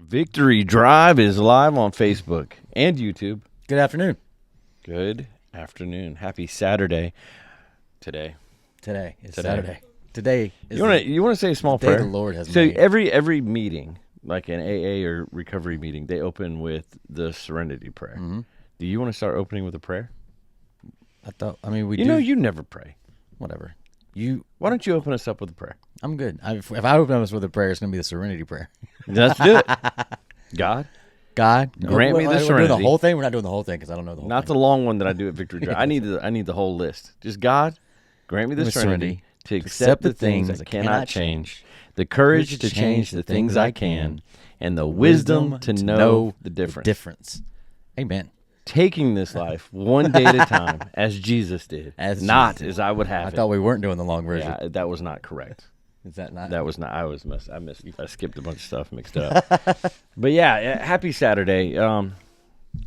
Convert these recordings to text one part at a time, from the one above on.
Victory Drive is live on Facebook and YouTube. Good afternoon. Good afternoon. Happy Saturday. Today is Saturday. Today is you want to say a small the day prayer? the Lord has So made. every meeting, like an AA or recovery meeting, they open with the Serenity Prayer. Mm-hmm. Do you want to start opening with a prayer? We You do. know you never pray. Whatever. Why don't you open us up with a prayer? I'm good. If I open us with a prayer, it's going to be the Serenity Prayer. Let's do it. God, God, grant me the We're doing serenity. the whole thing. We're not doing the whole thing because I don't know the whole Not thing. the long one that I do at Victory Drive. I need the whole list. Just God, grant me the The serenity serenity to accept the things I cannot change, the courage to change the things I can, and the wisdom to know the difference. Amen. Taking this life one day at a time, as Jesus did, As not Jesus. as I would have I it. thought we weren't doing the long version. Yeah, that was not correct. Is that not? That was not. I skipped a bunch of stuff, mixed it up. But yeah, happy Saturday.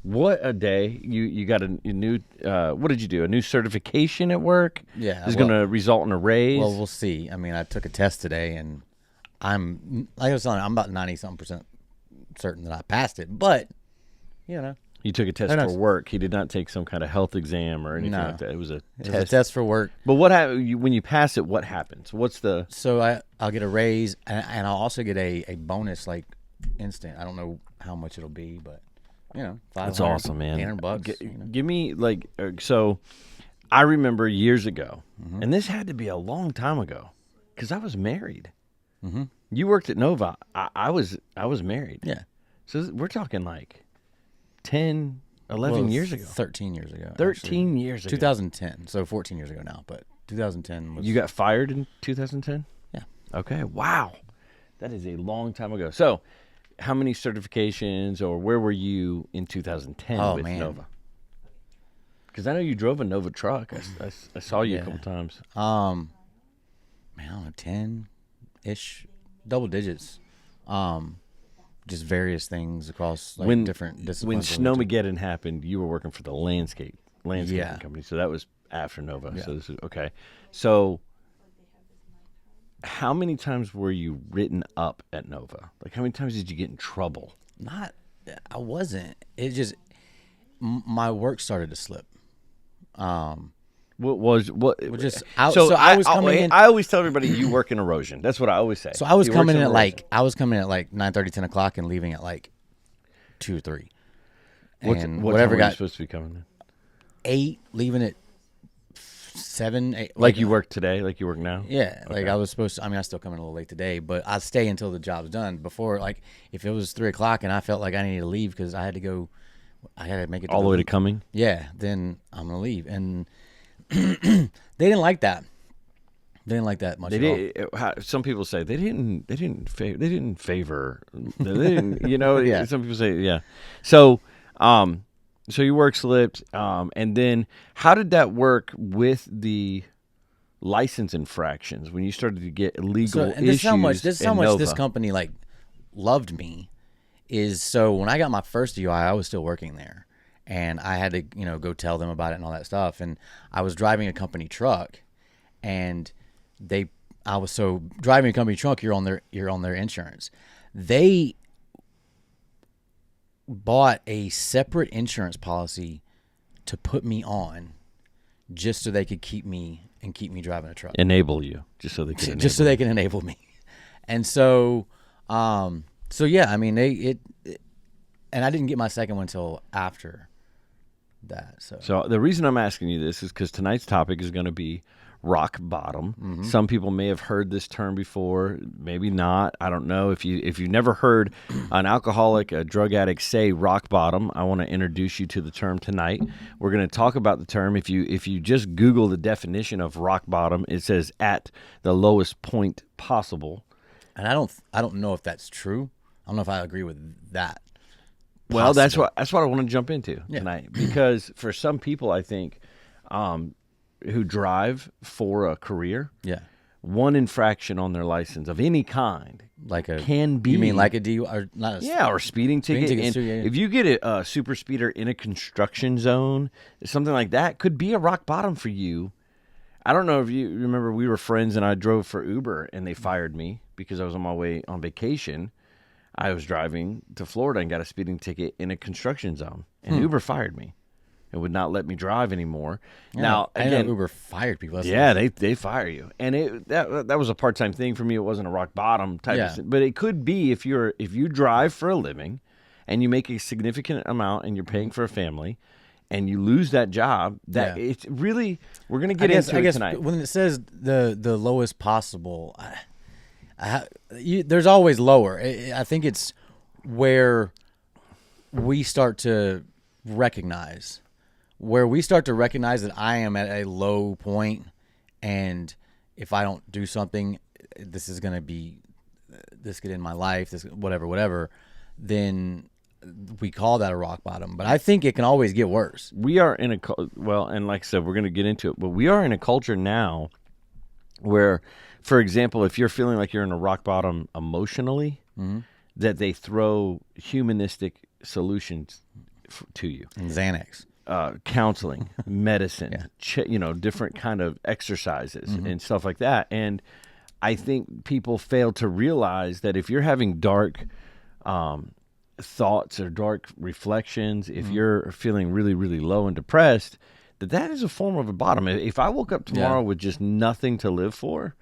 What a day! You got a new. What did you do? A new certification at work? Yeah. Is going to result in a raise. Well, we'll see. I mean, I took a test today, and like I was telling you, I'm about 90-something% certain that I passed it. But, You took a test Who for knows? work. He did not take some kind of health exam or anything No. like that. It was a it was test. a test for work. But what happened when you pass it? What happens? What's the? So I'll get a raise, and I'll also get a bonus, like, instant. I don't know how much it'll be, but, $500. That's awesome, man. $800. Give me so. I remember years ago, and this had to be a long time ago, because I was married. Mm-hmm. You worked at Nova. I was married. Yeah. So we're talking like 10, 11 years ago. 13 years ago. 13 years ago. 2010. So 14 years ago now, but 2010 was. You got fired in 2010? Yeah. Okay. Wow. That is a long time ago. So, how many certifications or where were you in 2010 with Nova? Because I know you drove a Nova truck. I saw you a couple times. I don't know, 10-ish, double digits. Just various things across different disciplines. When Snowmageddon happened, you were working for the landscaping company. So that was after Nova. Yeah. So this is okay. So how many times were you written up at Nova? Like how many times did you get in trouble? I wasn't. It just my work started to slip. What was what? Just so I was coming in. I always tell everybody you work in erosion. That's what I always say. So I was He coming works in in at erosion. 9:30, 10 o'clock, and leaving at 2 or 3. What And time whatever were you got supposed to be coming in? 8, leaving at 7, 8. Like you work today, like you work now. Yeah, Okay. I was supposed to. I mean, I still come in a little late today, but I stay until the job's done. Before, if it was 3 o'clock and I felt like I needed to leave because I had to go, I had to make it All the way to coming. Yeah, then I'm gonna leave, and they didn't like that. They didn't like that much. Some people say they didn't favor. Yeah. Some people say yeah. So your work slipped, and then how did that work with the license infractions when you started to get illegal issues? This is how much Nova? this company loved me. Is so when I got my first DUI, I was still working there, and I had to go tell them about it and all that stuff. And I was driving a company truck, and I was driving a company truck. You're on their insurance. They bought a separate insurance policy to put me on, just so they could keep me driving a truck. Enable you just so they can Just so they can enable me. And so yeah, I mean and I didn't get my second one until after that. So the reason I'm asking you this is because tonight's topic is going to be rock bottom. Mm-hmm. Some people may have heard this term before, maybe not. I don't know. If you've never heard an alcoholic, a drug addict say rock bottom, I want to introduce you to the term tonight. We're going to talk about the term. If you just Google the definition of rock bottom, it says at the lowest point possible. And I don't know if that's true. I don't know if I agree with that. Well, that's Possible. what I want to jump into tonight, because for some people, I think, who drive for a career, one infraction on their license of any kind can be. You mean like a DUI or not? Or speeding ticket. tickets too, yeah. If you get a super speeder in a construction zone, something like that could be a rock bottom for you. I don't know if you remember, we were friends and I drove for Uber and they fired me because I was on my way on vacation. I was driving to Florida and got a speeding ticket in a construction zone, and Uber fired me. It would not let me drive anymore. Now, I again, know Uber fired people. That's yeah, they fire you, and that was a part-time thing for me. It wasn't a rock bottom type of thing, but it could be if you drive for a living and you make a significant amount and you're paying for a family and you lose that job, that it's really, we're going to get into it tonight. When it says the lowest possible, there's always lower. I think it's where we start to recognize that I am at a low point, and if I don't do something, this is going to be, this could end my life, this whatever, then we call that a rock bottom. But I think it can always get worse. We are in and like I said, we're going to get into it, but we are in a culture now where, for example, if you're feeling like you're in a rock bottom emotionally, that they throw humanistic solutions to you. And Xanax. Counseling, medicine, different kind of exercises and stuff like that. And I think people fail to realize that if you're having dark thoughts or dark reflections, if you're feeling really, really low and depressed, that is a form of a bottom. If I woke up tomorrow with just nothing to live for,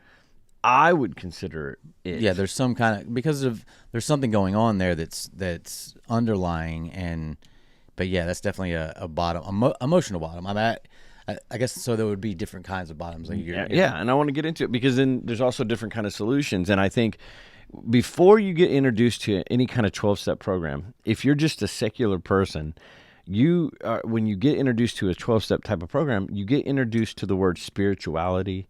I would consider it. Yeah, there's some kind of, there's something going on there that's underlying, but yeah, that's definitely a bottom, emotional bottom. I guess so. There would be different kinds of bottoms. Like and I want to get into it because then there's also different kind of solutions. And I think before you get introduced to any kind of 12-step program, if you're just a secular person, when you get introduced to a 12-step type of program, you get introduced to the word spirituality,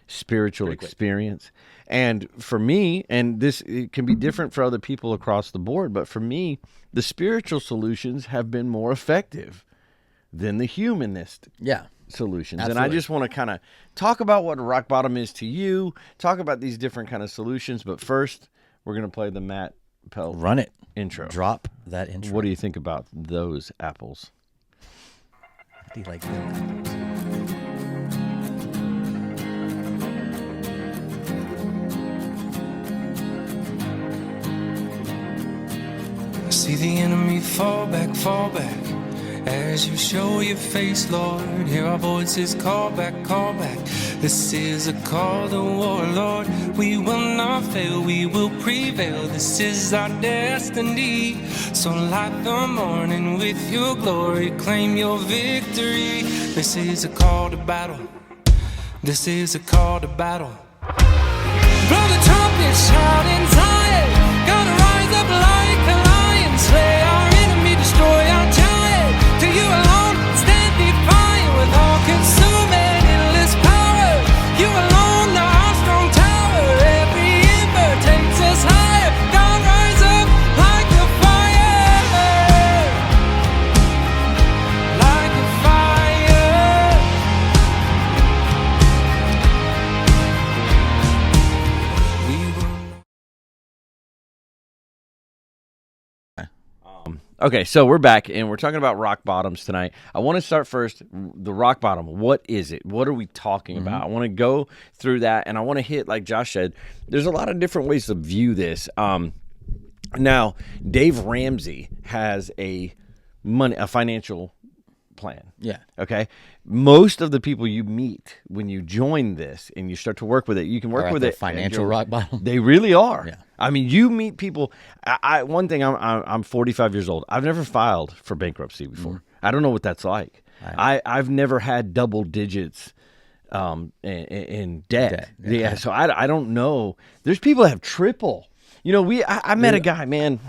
spiritual experience. And for me, and it can be different for other people across the board, but for me, the spiritual solutions have been more effective than the humanist solutions. Absolutely. And I just want to kind of talk about what rock bottom is to you, talk about these different kind of solutions. But first, we're going to play the Matt Pelt Run It intro. Drop that intro. What do you think about those apples? I do like them apples. I see the enemy fall back, as you show your face, Lord. Hear our voices call back, call back. This is a call to war, Lord. We will not fail, we will prevail. This is our destiny. So light the morning with your glory, claim your victory. This is a call to battle. This is a call to battle. Blow the trumpet, shout in Zion. Gonna rise up like a lion, slay our enemy, destroy our giant. To you alone, stand defiant with all-consuming endless power. You alone are our strong tower. Every ember takes us higher. God, rise up like a fire, like a fire. We will. Okay, so we're back, and we're talking about rock bottoms tonight. I want to start first, the rock bottom. What is it? What are we talking about? I want to go through that, and I want to hit, like Josh said, there's a lot of different ways to view this. Now, Dave Ramsey has a financial plan. Yeah. Okay. Most of the people you meet when you join this and you start to work with it, you can work with it. Financial rock bottom. They really are. Yeah. I mean, you meet people. One thing, I'm 45 years old. I've never filed for bankruptcy before. I don't know what that's like. I've never had double digits in debt. Yeah. So I don't know. There's people that have triple. You know, I met a guy, man,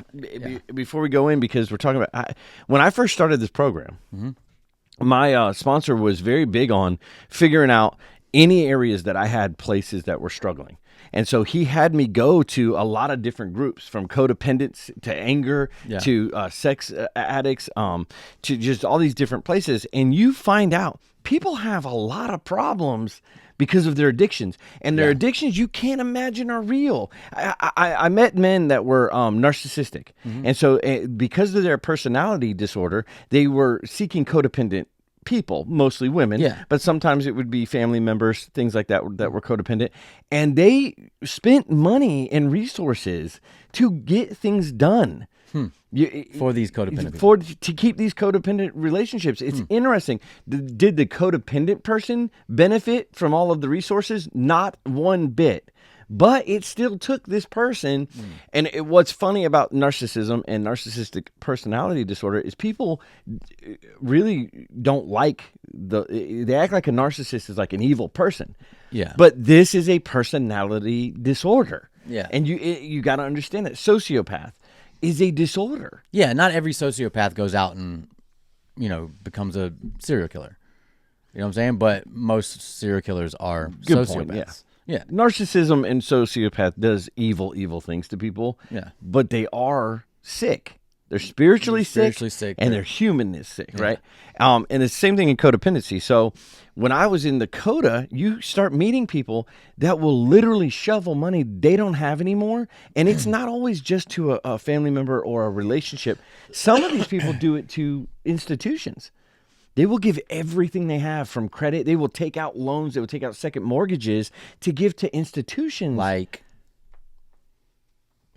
before we go in, because we're talking about, when I first started this program, my sponsor was very big on figuring out any areas that I had places that were struggling. And so he had me go to a lot of different groups, from codependence to anger to sex addicts, to just all these different places. And you find out people have a lot of problems because of their addictions, and their addictions you can't imagine are real. I met men that were narcissistic, and so because of their personality disorder, they were seeking codependent people, mostly women, Yeah. but sometimes it would be family members, things like that that were codependent, and they spent money and resources to get things done. For these codependent people. To keep these codependent relationships. It's interesting. Did the codependent person benefit from all of the resources? Not one bit. But it still took this person. And what's funny about narcissism and narcissistic personality disorder is people really don't like they act like a narcissist is like an evil person. Yeah. But this is a personality disorder. Yeah. And you got to understand that sociopath is a disorder. Yeah, not every sociopath goes out and, becomes a serial killer. You know what I'm saying? But most serial killers are Good sociopaths. point, Yeah. Narcissism and sociopath does evil things to people. Yeah. But they are sick. They're spiritually sick, sick, and their humanness sick, right? And it's the same thing in codependency. So when I was in the coda, you start meeting people that will literally shovel money they don't have anymore. And it's not always just to a family member or a relationship. Some of these people do it to institutions. They will give everything they have from credit. They will take out loans. They will take out second mortgages to give to institutions. Like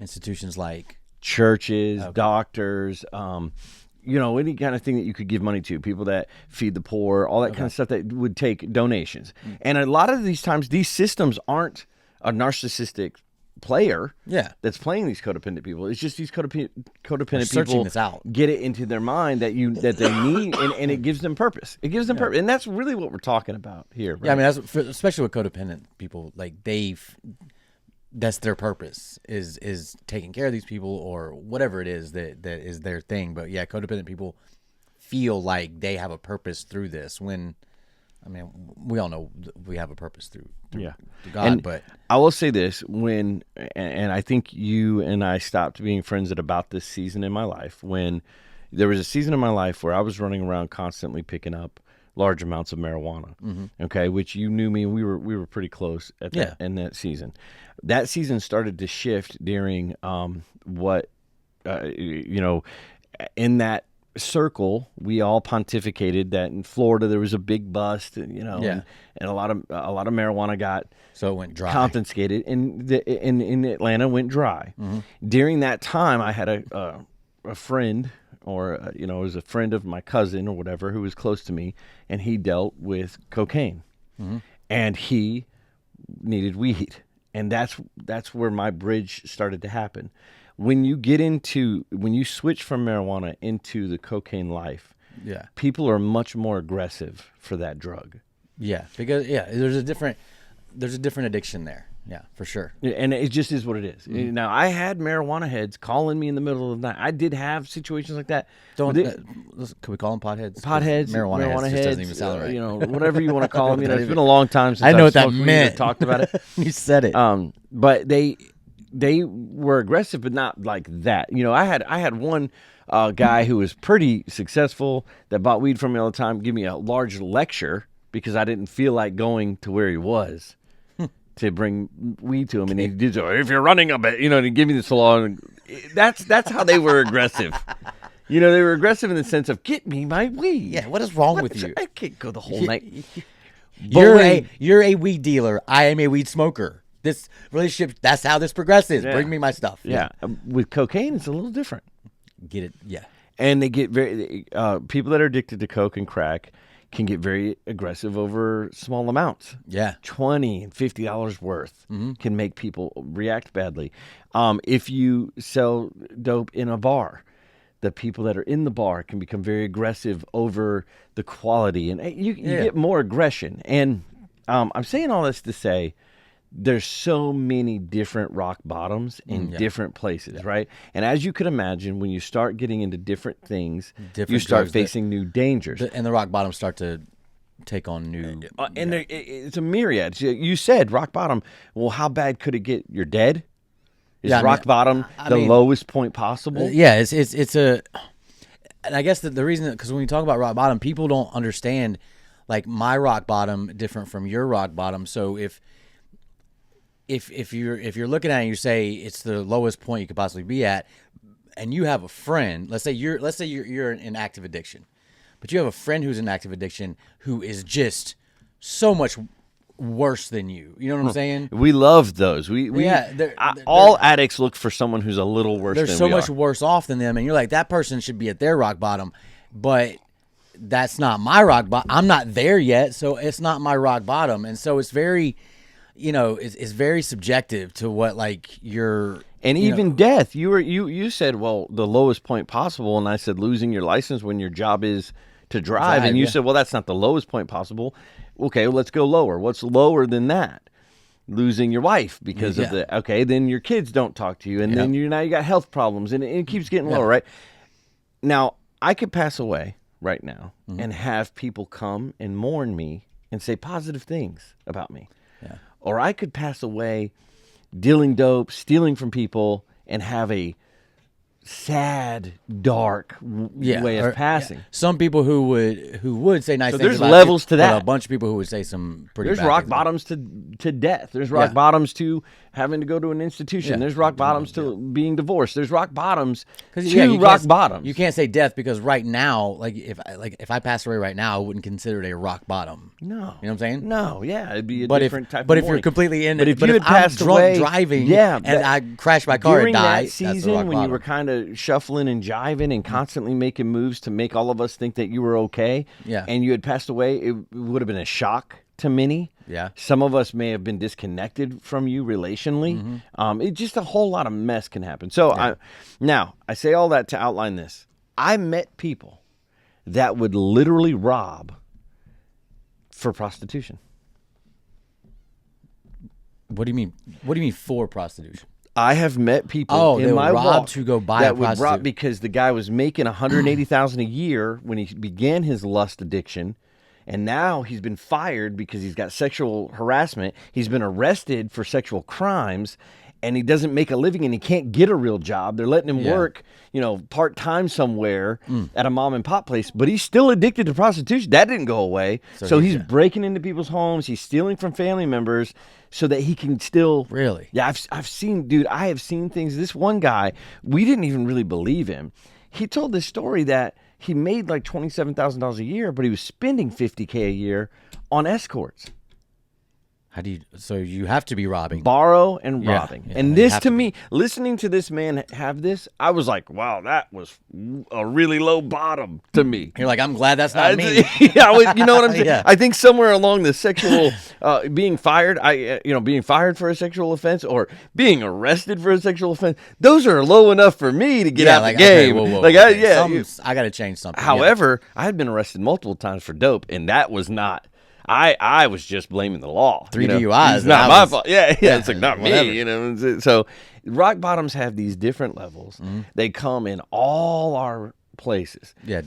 institutions like churches, doctors, any kind of thing that you could give money to, people that feed the poor, all that kind of stuff that would take donations. And a lot of these times, these systems aren't a narcissistic player that's playing these codependent people. It's just these codependent people this out. get it into their mind that they need, and it gives them purpose. It gives them purpose, and that's really what we're talking about here. Right? Yeah, I mean, especially with codependent people, like that's their purpose is taking care of these people or whatever it is that is their thing. But yeah, codependent people feel like they have a purpose through this when, I mean, we all know we have a purpose through God. And but I will say this, and I think you and I stopped being friends at about this season in my life, when there was a season in my life where I was running around constantly picking up large amounts of marijuana. Okay, which you knew me, and we were pretty close at that in that season. That season started to shift during in that circle, we all pontificated that in Florida there was a big bust, and a lot of marijuana got so it went dry, confiscated, and in Atlanta went dry. During that time, I had a friend, or it was a friend of my cousin or whatever, who was close to me, and he dealt with cocaine, and he needed weed, and that's where my bridge started to happen. When you switch from marijuana into the cocaine life, people are much more aggressive for that drug. Yeah, because there's a different addiction there. Yeah, for sure. And it just is what it is. Now, I had marijuana heads calling me in the middle of the night. I did have situations like that. Could we call them potheads? Potheads, marijuana heads just doesn't even sound right. Whatever you want to call them. It's been a long time since I know I've what that smoked weed or meant. talked about it. You said it. But they were aggressive, but not like that. I had one guy who was pretty successful that bought weed from me all the time give me a large lecture because I didn't feel like going to where he was to bring weed to him, and he did so. If you're running a bit, and he gave me this long. That's how they were aggressive. They were aggressive in the sense of get me my weed. Yeah, what is wrong with you? I can't go the whole night. You're a weed dealer. I am a weed smoker. This relationship, that's how this progresses. Bring me my stuff. Yeah. With cocaine, it's a little different. Get it? Yeah. And they get very people that are addicted to coke and crack can get very aggressive over small amounts. Yeah. $20 and $50 worth can make people react badly. If you sell dope in a bar, the people that are in the bar can become very aggressive over the quality, and you get more aggression. And I'm saying all this to say, there's so many different rock bottoms in different places, right? And as you could imagine, when you start getting into different things, you start facing new dangers. And the rock bottoms start to take on new... it's a myriad. You said rock bottom. Well, how bad could it get? You're dead? Is rock bottom the lowest point possible? Yeah, it's a... And I guess the reason... Because when we talk about rock bottom, people don't understand, like, my rock bottom different from your rock bottom. So if you're looking at it and you say it's the lowest point you could possibly be at, and you have a friend, let's say you're in active addiction, but you have a friend who's in active addiction who is just so much worse than you. You know what I'm saying? We love those. All addicts look for someone who's a little worse They're than so we much are. worse off than them, and you're like, that person should be at their rock bottom, but that's not my rock bottom. I'm not there yet, so it's not my rock bottom. And so it's very, it's very subjective to what like you're. And even death. You said, well, the lowest point possible, and I said losing your license when your job is to drive, and you said, well, that's not the lowest point possible. Okay, well, let's go lower. What's lower than that? Losing your wife because of the then your kids don't talk to you, and then now you got health problems, and it keeps getting lower, right? Now I could pass away right now and have people come and mourn me and say positive things about me, or I could pass away dealing dope, stealing from people, and have a sad, dark way of passing. Some people who would say nice things. There's about levels you, to that. But a bunch of people who would say some pretty. There's bad rock things bottoms to death. There's rock bottoms to having to go to an institution. There's rock bottoms to being divorced. There's rock bottoms to rock bottoms. You can't say death because right now, like if I passed away right now, I wouldn't consider it a rock bottom. No, you know what I'm saying? No, yeah, it'd be a different type. But of if you're completely in it, if you had passed I'm drunk away driving, and I crashed my car during and died, that season when you were kind of shuffling and jiving and constantly making moves to make all of us think that you were okay, and you had passed away, it would have been a shock to many. Yeah. Some of us may have been disconnected from you relationally. It just a whole lot of mess can happen. So I say all that to outline this. I met people that would literally rob for prostitution. What do you mean? What do you mean for prostitution? I have met people in my walk to go buy that a prostitute. would rob because the guy was making $180,000 a year when he began his lust addiction, and now he's been fired because he's got sexual harassment. He's been arrested for sexual crimes, and he doesn't make a living, and he can't get a real job. They're letting him work, part-time somewhere at a mom and pop place, but he's still addicted to prostitution. That didn't go away. So he's breaking into people's homes. He's stealing from family members so that he can still... Really? Yeah, I have seen things. This one guy, we didn't even really believe him. He told this story that he made like $27,000 a year, but he was spending $50K a year on escorts. So you have to be robbing. Borrow and robbing. Yeah, and this to me, listening to this man have this, I was like, wow, that was a really low bottom to me. You're like, I'm glad that's not me. You know what I'm saying? Yeah. I think somewhere along the sexual, being fired, being fired for a sexual offense or being arrested for a sexual offense, those are low enough for me to get out the game. Okay, I got to change something. However, I had been arrested multiple times for dope, and that was not... I was just blaming the law. 3 DUIs. It's not my fault. Yeah, it's like not whatever. me. So rock bottoms have these different levels. They come in all our places. Yeah,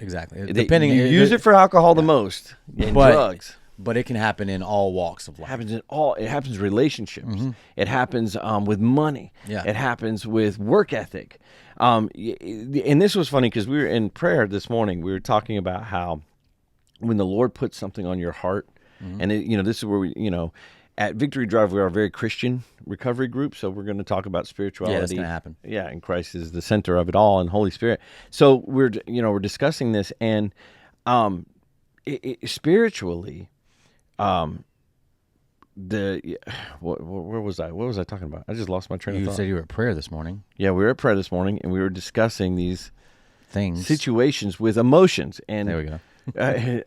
exactly. Depending, you use it for alcohol the most and drugs. But it can happen in all walks of life. It happens in relationships. It happens with money. Yeah. It happens with work ethic. And this was funny because we were in prayer this morning. We were talking about how when the Lord puts something on your heart, and this is where we, at Victory Drive, we are a very Christian recovery group, so we're going to talk about spirituality. Yeah, that's going to happen. Yeah, and Christ is the center of it all, and Holy Spirit. So we're discussing this, and spiritually, where was I? What was I talking about? I just lost my train of thought. You said you were at prayer this morning. Yeah, we were at prayer this morning, and we were discussing these things, situations with emotions, and there we go.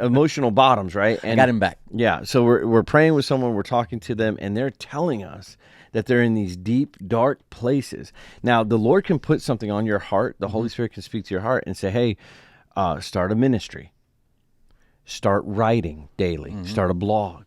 Emotional bottoms, right? And I got him back. Yeah, so we're praying with someone, we're talking to them, and they're telling us that they're in these deep, dark places. Now, the Lord can put something on your heart. The Holy Spirit can speak to your heart and say, hey, start a ministry. Start writing daily. Start a blog.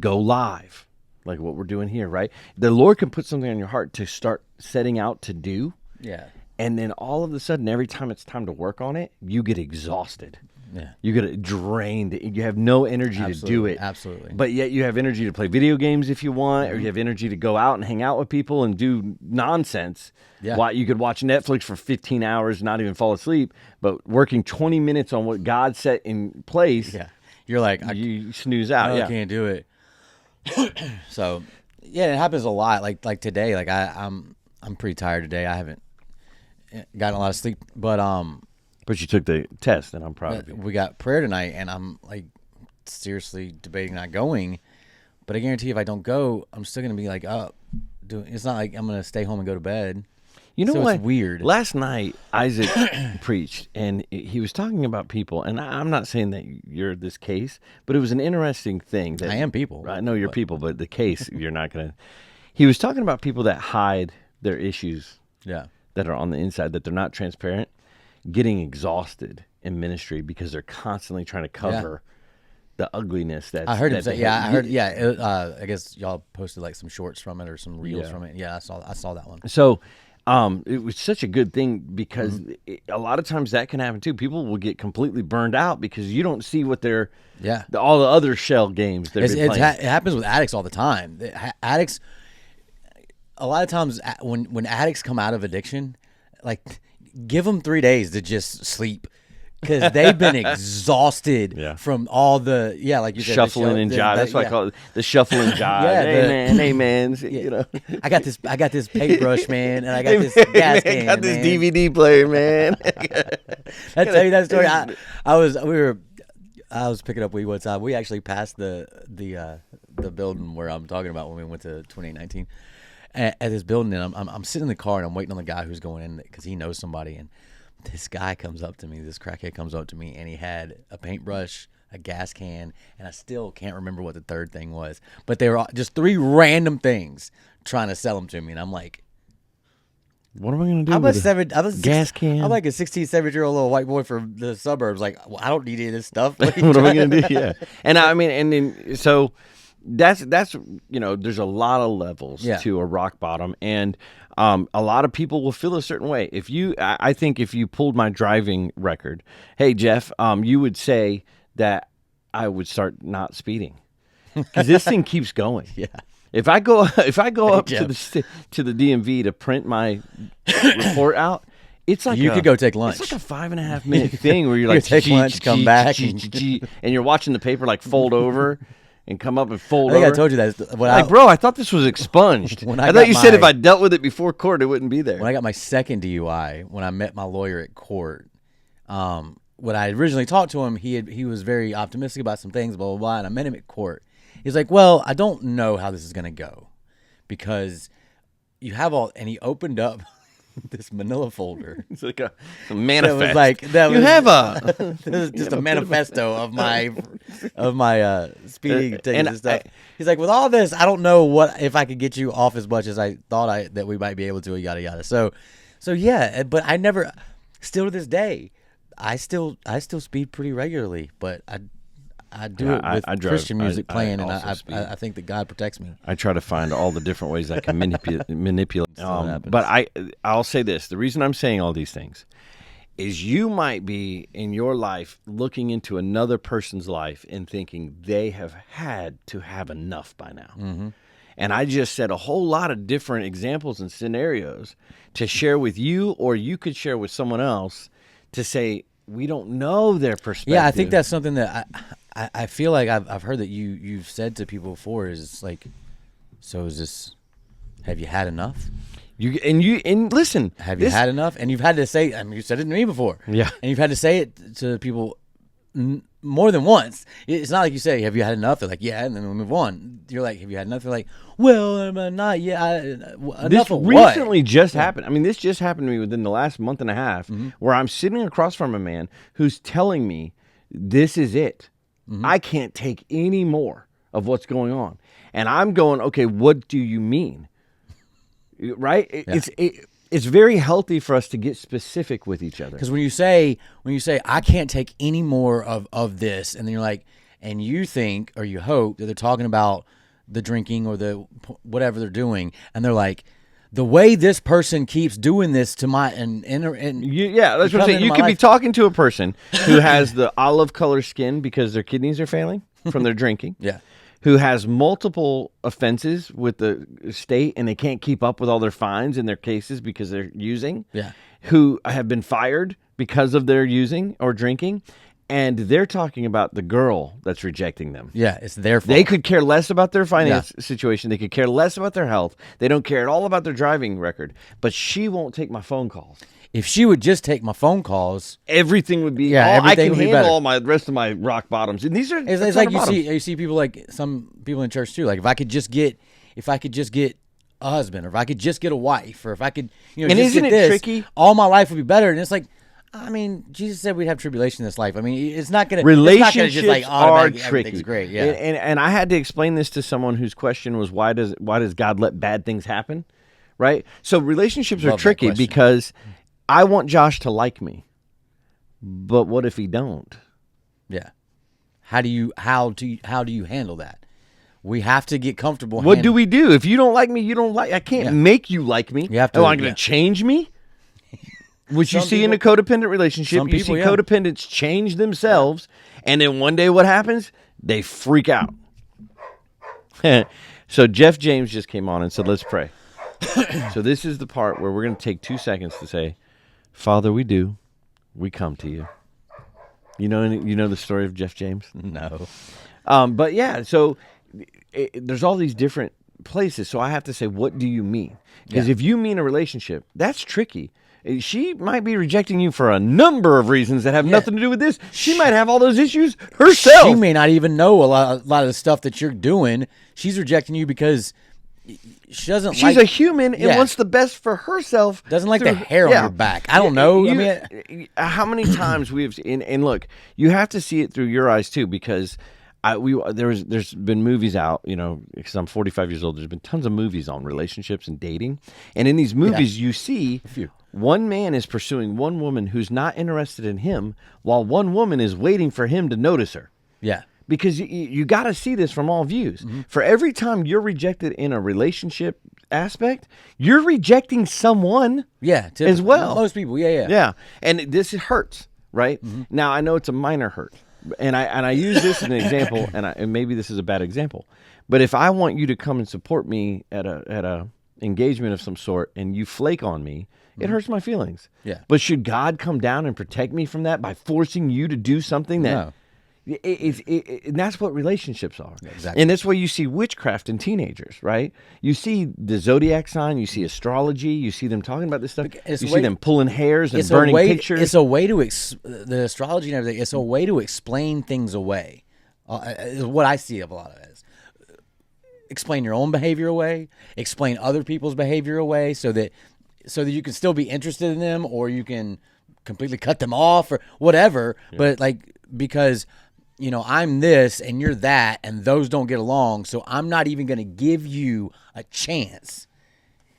Go live, like what we're doing here, right? The Lord can put something on your heart to start setting out to do. Yeah. And then all of a sudden, every time it's time to work on it, you get exhausted. Yeah. You get drained. You have no energy to do it. Absolutely. But yet you have energy to play video games if you want, or you have energy to go out and hang out with people and do nonsense. Yeah. Why you could watch Netflix for 15 hours, not even fall asleep, but working 20 minutes on what God set in place. Yeah. You're like, you snooze out. I can't do it. So, yeah, it happens a lot. Like today, like I'm pretty tired today. I haven't gotten a lot of sleep, but But you took the test, and I'm proud of you. We got prayer tonight, and I'm like seriously debating not going. But I guarantee if I don't go, I'm still gonna be like up. It's not like I'm gonna stay home and go to bed. You know So what? it's weird. Last night, Isaac preached, and he was talking about people. And I'm not saying that you're this case, but it was an interesting thing. That I am people. I know you're people, but the case, you're not going to. He was talking about people that hide their issues Yeah. that are on the inside, that they're not transparent, getting exhausted in ministry because they're constantly trying to cover the ugliness that I heard him say. Yeah, I heard. Yeah, I guess y'all posted like some shorts from it or some reels from it. Yeah, I saw that one. So it was such a good thing because a lot of times that can happen too. People will get completely burned out because you don't see what they're all the other shell games they're playing. It happens with addicts all the time. Addicts, a lot of times when addicts come out of addiction, like give them 3 days to just sleep. Because they've been exhausted from all the like you said, shuffling and jive. That's why I call it the shuffle and jive. Hey man, you know. I got this paintbrush, man, and I got this gas can. I got this DVD player, man. I tell you that story. I was picking up weed one time. We actually passed the building where I'm talking about when we went to 2019 at this building, and I'm sitting in the car and I'm waiting on the guy who's going in because he knows somebody. And this guy comes up to me, this crackhead comes up to me, and he had a paintbrush, a gas can, and I still can't remember what the third thing was. But they were all, just 3 random things trying to sell them to me, and I'm like, what am I going to do with a gas can? I'm like a 16, 17-year-old little white boy from the suburbs. Like, well, I don't need any of this stuff. What am I going to do? Yeah. And I mean, and then, so that's there's a lot of levels to a rock bottom. And a lot of people will feel a certain way. I think if you pulled my driving record, hey, Jeff, you would say that I would start not speeding because this thing keeps going. Yeah. If I go up to the DMV to print my report out, it's like you could go take lunch. It's like a 5.5 minute thing where you're like, take lunch, come back, and you're watching the paper like fold over and come up and fold over. I think I over. told you that. Bro, I thought this was expunged. I thought you said if I dealt with it before court, it wouldn't be there. When I got my second DUI, when I met my lawyer at court, when I originally talked to him, he was very optimistic about some things, blah, blah, blah, and I met him at court. He's like, well, I don't know how this is going to go because you have all, and he opened up this manila folder. It's like a manifest. It was just a manifesto of my speeding tickets and stuff. He's like, with all this, I don't know if I could get you off as much as I thought that we might be able to, yada yada. So yeah, but I never, still to this day, I still speed pretty regularly, but I do it with Christian music playing, and I think that God protects me. I try to find all the different ways I can manipulate. But I'll say this: the reason I'm saying all these things is you might be in your life looking into another person's life and thinking they have had to have enough by now. Mm-hmm. And I just said a whole lot of different examples and scenarios to share with you, or you could share with someone else to say we don't know their perspective. Yeah, I think that's something that I feel like I've heard that you've said to people before is like, so is this, have you had enough? Listen, have you had enough? And you've had to say, I mean, you said it to me before. Yeah. And you've had to say it to people more than once. It's not like you say, have you had enough? They're like, yeah, and then we move on. You're like, have you had enough? They're like, well, not yet. Enough this of recently just happened. I mean, this just happened to me within the last month and a half, where I'm sitting across from a man who's telling me, this is it. I can't take any more of what's going on. And I'm going, okay, what do you mean? Right? It's very healthy for us to get specific with each other. Because when you say, I can't take any more of this, and then you're like, and you think or you hope that they're talking about the drinking or the whatever they're doing, and they're like, the way this person keeps doing this to my that's what I'm saying. You could be talking to a person who has the olive color skin because their kidneys are failing from their drinking. Yeah. Who has multiple offenses with the state and they can't keep up with all their fines in their cases because they're using. Yeah. Who have been fired because of their using or drinking. and they're talking about the girl that's rejecting them. Yeah, it's their fault. They could care less about their finance situation. They could care less about their health. They don't care at all about their driving record. But she won't take my phone calls. If she would just take my phone calls, everything would be. Yeah, I everything can would be handle better. all my rest of my rock bottoms, and these are. it's like you see people like some people in church too. Like if I could just get a husband, or if I could just get a wife, or if I could, And just isn't get it this, tricky? all my life would be better. And it's like, I mean, Jesus said we'd have tribulation in this life. I mean, it's not gonna. Relationships just like are automatically tricky. everything's great. Yeah. And I had to explain this to someone whose question was why does God let bad things happen, right? So relationships are Love that tricky question. because I want Josh to like me, but what if he don't? Yeah. How do you handle that? We have to get comfortable. What do we do if you don't like me? You don't like. I can't make you like me. You have to- Am I going yeah. to change me? Which you Some see in a codependent relationship, some you people, see yeah. codependents change themselves, and then one day what happens? They freak out. So Jeff James just came on and said, let's pray. So this is the part where we're going to take 2 seconds to say, Father, we come to you. You know the story of Jeff James? No. But yeah, so there's all these different places. So I have to say, what do you mean? Because if you mean a relationship, that's tricky. She might be rejecting you for a number of reasons that have nothing to do with this. She might have all those issues herself. She may not even know a lot of the stuff that you're doing. She's rejecting you because she doesn't. She's like, a human and wants the best for herself. Doesn't like the hair on your back. I don't know. How many times we've and look, you have to see it through your eyes too, because there's been movies out, because I'm 45 years old. There's been tons of movies on relationships and dating, and in these movies you see one man is pursuing one woman who's not interested in him, while one woman is waiting for him to notice her. Yeah. Because you got to see this from all views. Mm-hmm. For every time you're rejected in a relationship aspect, you're rejecting someone as well. Most people, yeah. Yeah, and this hurts, right? Mm-hmm. Now, I know it's a minor hurt, and I use this as an example, and maybe this is a bad example, but if I want you to come and support me at a engagement of some sort, and you flake on me, it hurts my feelings. Yeah. But should God come down and protect me from that by forcing you to do something that... No. And that's what relationships are. Exactly. And that's why you see witchcraft in teenagers, right? You see the zodiac sign, you see astrology, you see them talking about this stuff. You see them pulling hairs and burning pictures. It's a way to, the astrology and everything, it's a way to explain things away. Is what I see of a lot of it is. Explain your own behavior away, explain other people's behavior away so that you can still be interested in them, or you can completely cut them off or whatever. Yeah. But because... I'm this and you're that, and those don't get along, so I'm not even going to give you a chance.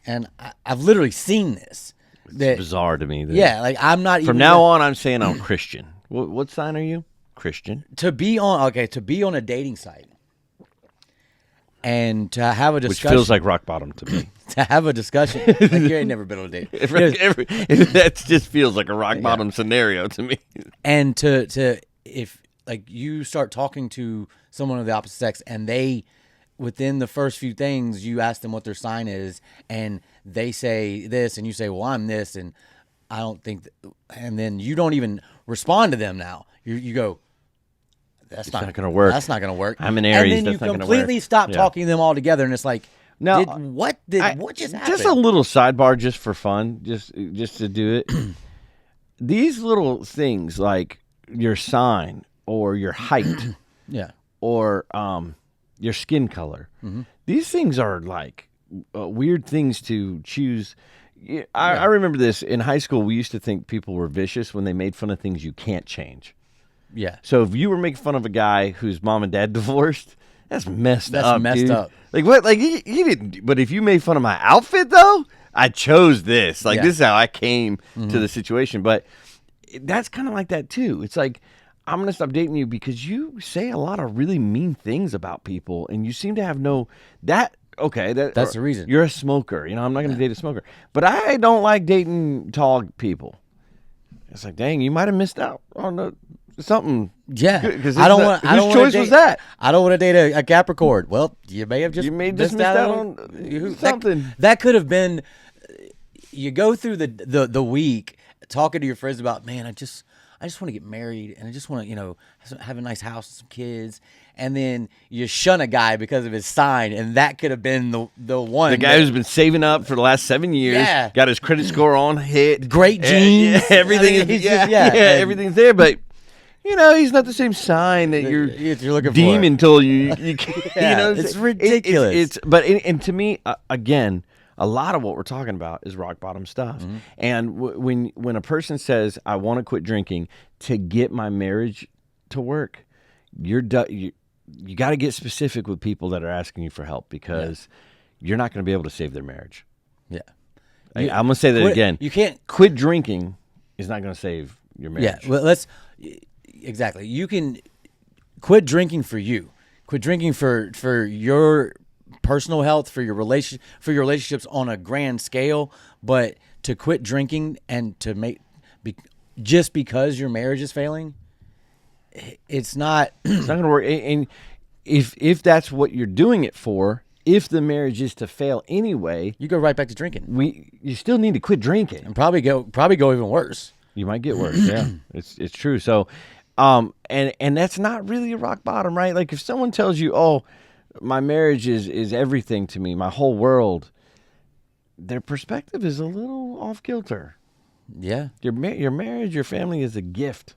And I've literally seen this. It's bizarre to me. I'm not even... From now on, I'm saying I'm Christian. What sign are you? Christian. To be on a dating site and to have a discussion... Which feels like rock bottom to me. To have a discussion... like you ain't never been on a date. That just feels like a rock bottom scenario to me. And if... you start talking to someone of the opposite sex, and they, within the first few things, you ask them what their sign is, and they say this, and you say, well, I'm this, and I don't think, and then you don't even respond to them now. You go, that's not going to work. That's not going to work. I'm an Aries. And then you completely stop talking to them altogether, and it's like, now, what just happened? Just a little sidebar, just for fun, just to do it. These little things like your sign, or your height, or your skin color. Mm-hmm. These things are like weird things to choose. I remember this in high school. We used to think people were vicious when they made fun of things you can't change. Yeah. So if you were making fun of a guy whose mom and dad divorced, that's messed up. That's messed dude. up. Like what? Like he didn't. But if you made fun of my outfit, though, I chose this. Like this is how I came to the situation. But that's kind of like that too. It's like, I'm going to stop dating you because you say a lot of really mean things about people, and you seem to have that's the reason. You're a smoker. I'm not going to date a smoker. But I don't like dating tall people. It's like, dang, you might have missed out on something. Yeah. Whose choice was that? I don't want to date a Capricorn. Well, you may have just missed out on something. That could have been, you go through the week talking to your friends about, man, I just want to get married and I just want to, have a nice house and some kids. And then you shun a guy because of his sign, and that could have been the one. The guy who's been saving up for the last 7 years, Yeah. got his credit score on hit, Great genes. everything I mean, is he's everything's there, but he's not the same sign that you're looking deeming for. until you Yeah, it's ridiculous. But to me, again, a lot of what we're talking about is rock bottom stuff. Mm-hmm. And when a person says, I want to quit drinking to get my marriage to work, you got to get specific with people that are asking you for help, because you're not going to be able to save their marriage. Yeah. I'm going to say that again. You can't quit drinking is not going to save your marriage. Yeah, well, exactly. You can quit drinking for you. Quit drinking for your personal health, for your relationships on a grand scale, but to quit drinking and to just because your marriage is failing, it's not It's not going to work. And if that's what you're doing it for, if the marriage is to fail anyway, you go right back to drinking. You still need to quit drinking, and probably go even worse. You might get worse. Yeah, it's true. So, and that's not really a rock bottom, right? Like if someone tells you, "Oh, my marriage is everything to me, my whole world," their perspective is a little off kilter. Yeah, Your marriage, your family is a gift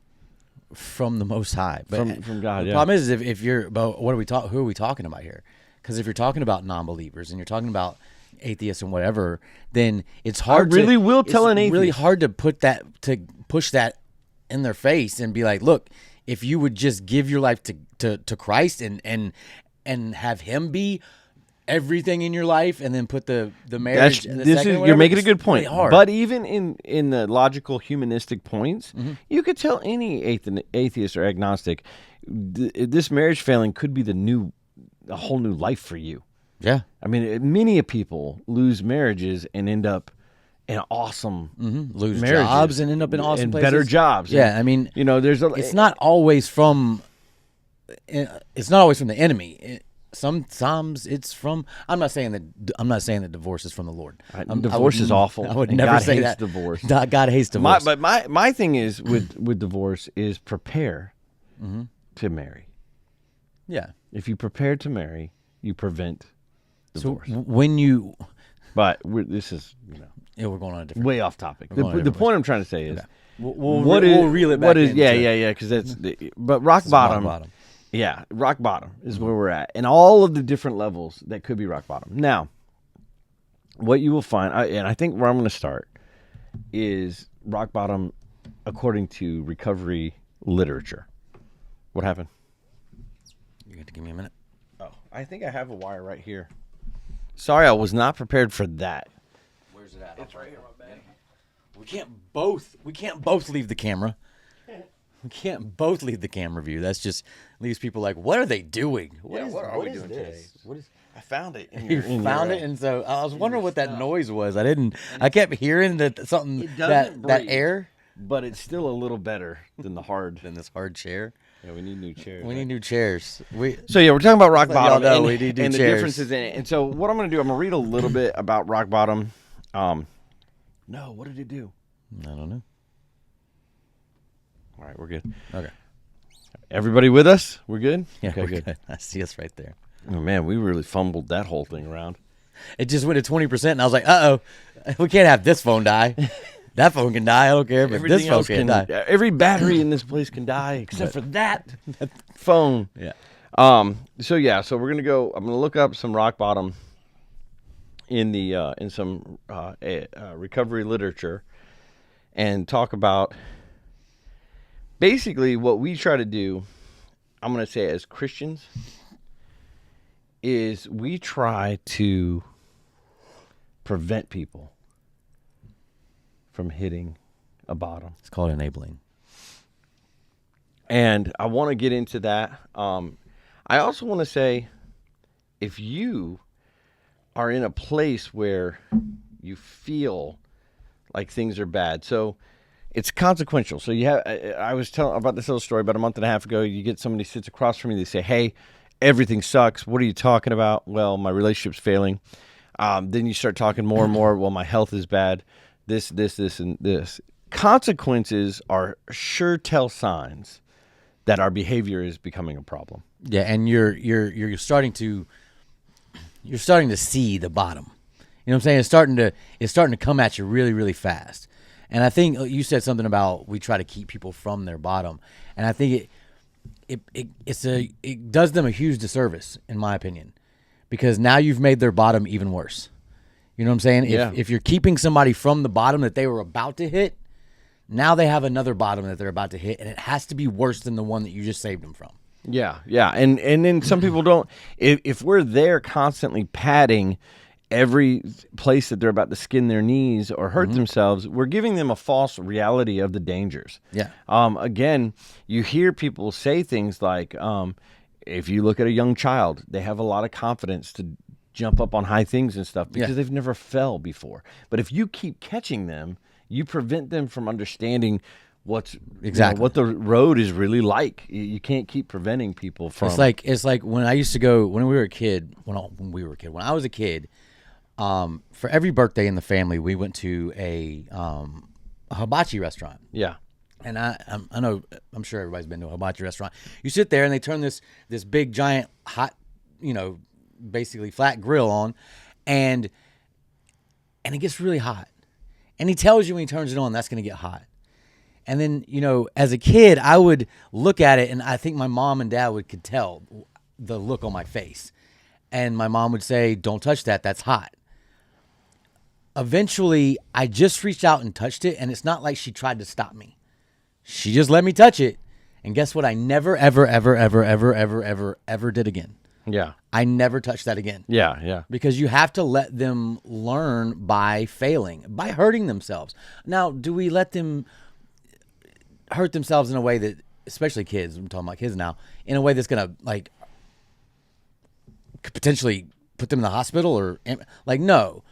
from the Most High, but from God. The problem is if you're, but who are we talking about here? Because if you're talking about non-believers and you're talking about atheists and whatever, then it's hard. Tell an atheist. It's really hard to push that in their face and be like, look, if you would just give your life to Christ and have Him be everything in your life, and then put the marriage. You're making a good point. Really hard. But even in the logical humanistic points, you could tell any atheist or agnostic, this marriage failing could be a whole new life for you. Yeah, I mean, many people lose marriages and end up in awesome lose marriages jobs and end up in awesome and places. better jobs. Yeah, I mean, it's not always from the enemy. Sometimes it's from. I'm not saying that divorce is from the Lord. Divorce is awful. I would and never God say hates that. divorce. God hates divorce. But my thing is with divorce is prepare to marry. Yeah. If you prepare to marry, you prevent divorce. So when you, but this is we're going on a different way off topic. The point I'm trying to say is, okay. we'll reel it back. Because that's but rock bottom. Yeah, rock bottom is where we're at, and all of the different levels that could be rock bottom. Now, what you will find, and I think where I'm going to start, is rock bottom according to recovery literature. What happened? You got to give me a minute. Oh, I think I have a wire right here. Sorry, I was not prepared for that. Where's it at? It's right here, my bag. We can't both leave the camera. We can't both leave the camera view. That's just leaves people like, what are they doing? What are we doing today? I found it. You found it, and so I was wondering what that noise was. I kept hearing that air, but it's still a little better than this hard chair. Yeah, we need new chairs. We need new chairs. We're talking about rock bottom. Y'all know we need new and the chairs. differences in it. And so what I'm going to do, I'm going to read a little bit about rock bottom. No, what did it do? I don't know. All right, we're good. Okay. Everybody with us? We're good? Yeah, okay, we're good. I see us right there. Oh, man, we really fumbled that whole thing around. It just went to 20%, and I was like, uh-oh, we can't have this phone die. That phone can die. I don't care, but this phone can die. Every battery in this place can die except for that phone. Yeah. So we're going to go. I'm going to look up some rock bottom in some recovery literature and talk about basically what we try to do. I'm going to say as Christians is we try to prevent people from hitting a bottom. It's called enabling. And I want to get into that. I also want to say, if you are in a place where you feel like things are bad, so it's consequential. So I was telling about this little story about a month and a half ago. You get somebody sits across from you. They say, "Hey, everything sucks. What are you talking about?" "Well, my relationship's failing." Then you start talking more and more. "Well, my health is bad. This, and this." consequences are sure tell signs that our behavior is becoming a problem. Yeah, and you're starting to see the bottom. You know what I'm saying? It's starting to come at you really, really fast. And I think you said something about we try to keep people from their bottom, and I think it does them a huge disservice, in my opinion, because now you've made their bottom even worse. You know what I'm saying? Yeah. If you're keeping somebody from the bottom that they were about to hit, now they have another bottom that they're about to hit, and it has to be worse than the one that you just saved them from. Yeah, and then some people don't. If we're there constantly patting every place that they're about to skin their knees or hurt themselves, we're giving them a false reality of the dangers. Yeah. Again, you hear people say things like, if you look at a young child, they have a lot of confidence to jump up on high things and stuff because they've never fell before. But if you keep catching them, you prevent them from understanding what the road is really like. You can't keep preventing people from. It's like when I used to go when we were a kid. When I was a kid, for every birthday in the family, we went to a hibachi restaurant. Yeah. And I'm sure everybody's been to a hibachi restaurant. You sit there and they turn this big giant hot, basically flat grill on, and it gets really hot. And he tells you when he turns it on that's going to get hot. And then, as a kid, I would look at it, and I think my mom and dad could tell the look on my face. And my mom would say, "Don't touch that. That's hot." Eventually, I just reached out and touched it, and it's not like she tried to stop me. She just let me touch it. And guess what? I never, ever, ever, ever, ever, ever, ever, ever did again. Yeah. I never touched that again. Yeah. Because you have to let them learn by failing, by hurting themselves. Now, do we let them hurt themselves in a way that, especially kids, I'm talking about kids now, in a way that's going to, could potentially put them in the hospital or, no.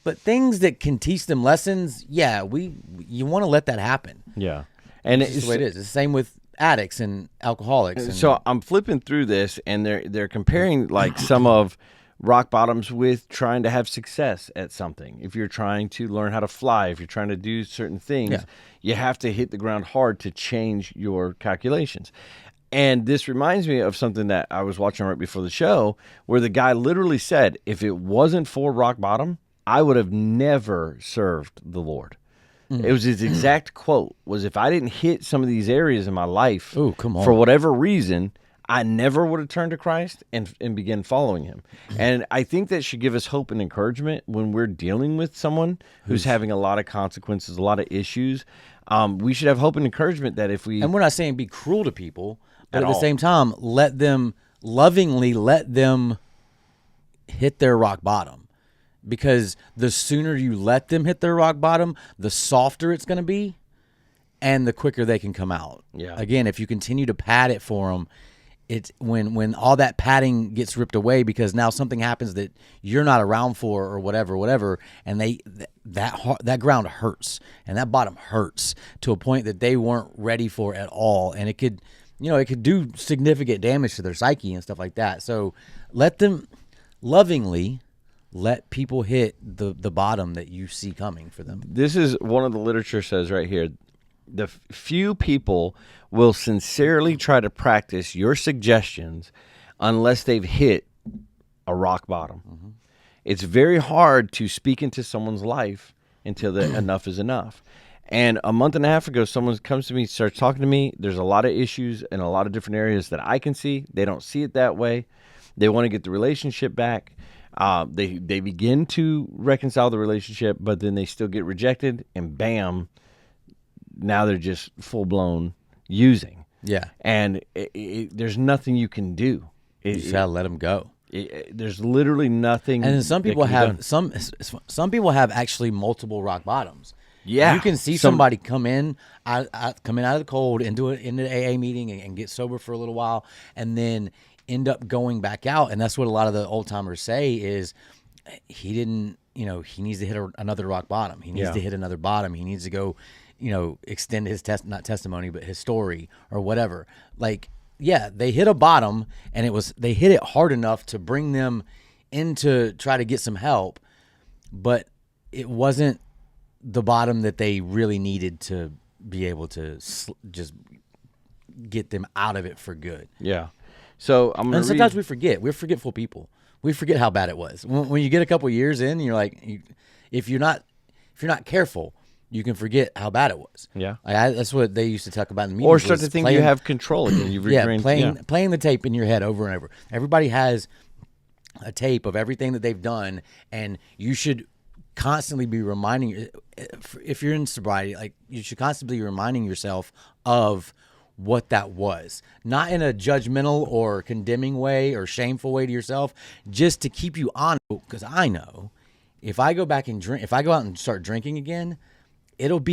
But things that can teach them lessons, you want to let that happen. Yeah. And it's just the way it is. It's the same with addicts and alcoholics. So I'm flipping through this, and they're comparing some of rock bottoms with trying to have success at something. If you're trying to learn how to fly, if you're trying to do certain things, you have to hit the ground hard to change your calculations. And this reminds me of something that I was watching right before the show, where the guy literally said, if it wasn't for rock bottom, I would have never served the Lord. It was his exact quote, was if I didn't hit some of these areas in my life for whatever reason, I never would have turned to Christ and begin following him. And I think that should give us hope and encouragement when we're dealing with someone who's having a lot of consequences, a lot of issues. We should have hope and encouragement that if we... And we're not saying be cruel to people, but at the same time, lovingly let them hit their rock bottom. Because the sooner you let them hit their rock bottom, the softer it's going to be, and the quicker they can come out. Yeah. Again, if you continue to pad it for them, it's when all that padding gets ripped away because now something happens that you're not around for or whatever, and that ground hurts and that bottom hurts to a point that they weren't ready for at all, and it could do significant damage to their psyche and stuff like that. So let them lovingly. Let people hit the bottom that you see coming for them. This is one of the literature says right here. The few people will sincerely try to practice your suggestions unless they've hit a rock bottom. Mm-hmm. It's very hard to speak into someone's life until enough is enough. And a month and a half ago, someone comes to me, starts talking to me. There's a lot of issues in a lot of different areas that I can see. They don't see it that way. They want to get the relationship back. They begin to reconcile the relationship, but then they still get rejected, and bam, now they're just full-blown using. Yeah. And there's nothing you can do. You just gotta let them go. There's literally nothing. And then some people have some people have actually multiple rock bottoms. Yeah. You can see somebody come in out of the cold into an AA meeting and get sober for a little while, and then end up going back out. And that's what a lot of the old timers say is he didn't, he needs to hit another rock bottom. He needs to hit another bottom. He needs to go, extend his not testimony, but his story or whatever. They hit a bottom, and they hit it hard enough to bring them in to try to get some help, but it wasn't the bottom that they really needed to be able to just get them out of it for good. Yeah. So I'm gonna And sometimes read. we forget. We're forgetful people. We forget how bad it was. When you get a couple years in, you're like, if you're not careful, you can forget how bad it was. Yeah. That's what they used to talk about in the meetings. Or start was to think you have control again. You've regained, playing the tape in your head over and over. Everybody has a tape of everything that they've done, and you should constantly be reminding. If you're in sobriety, like you should constantly be reminding yourself of what that was, not in a judgmental or condemning way or shameful way to yourself, just to keep you honest. Because I know if I go back and drink, if I go out and start drinking again, it won't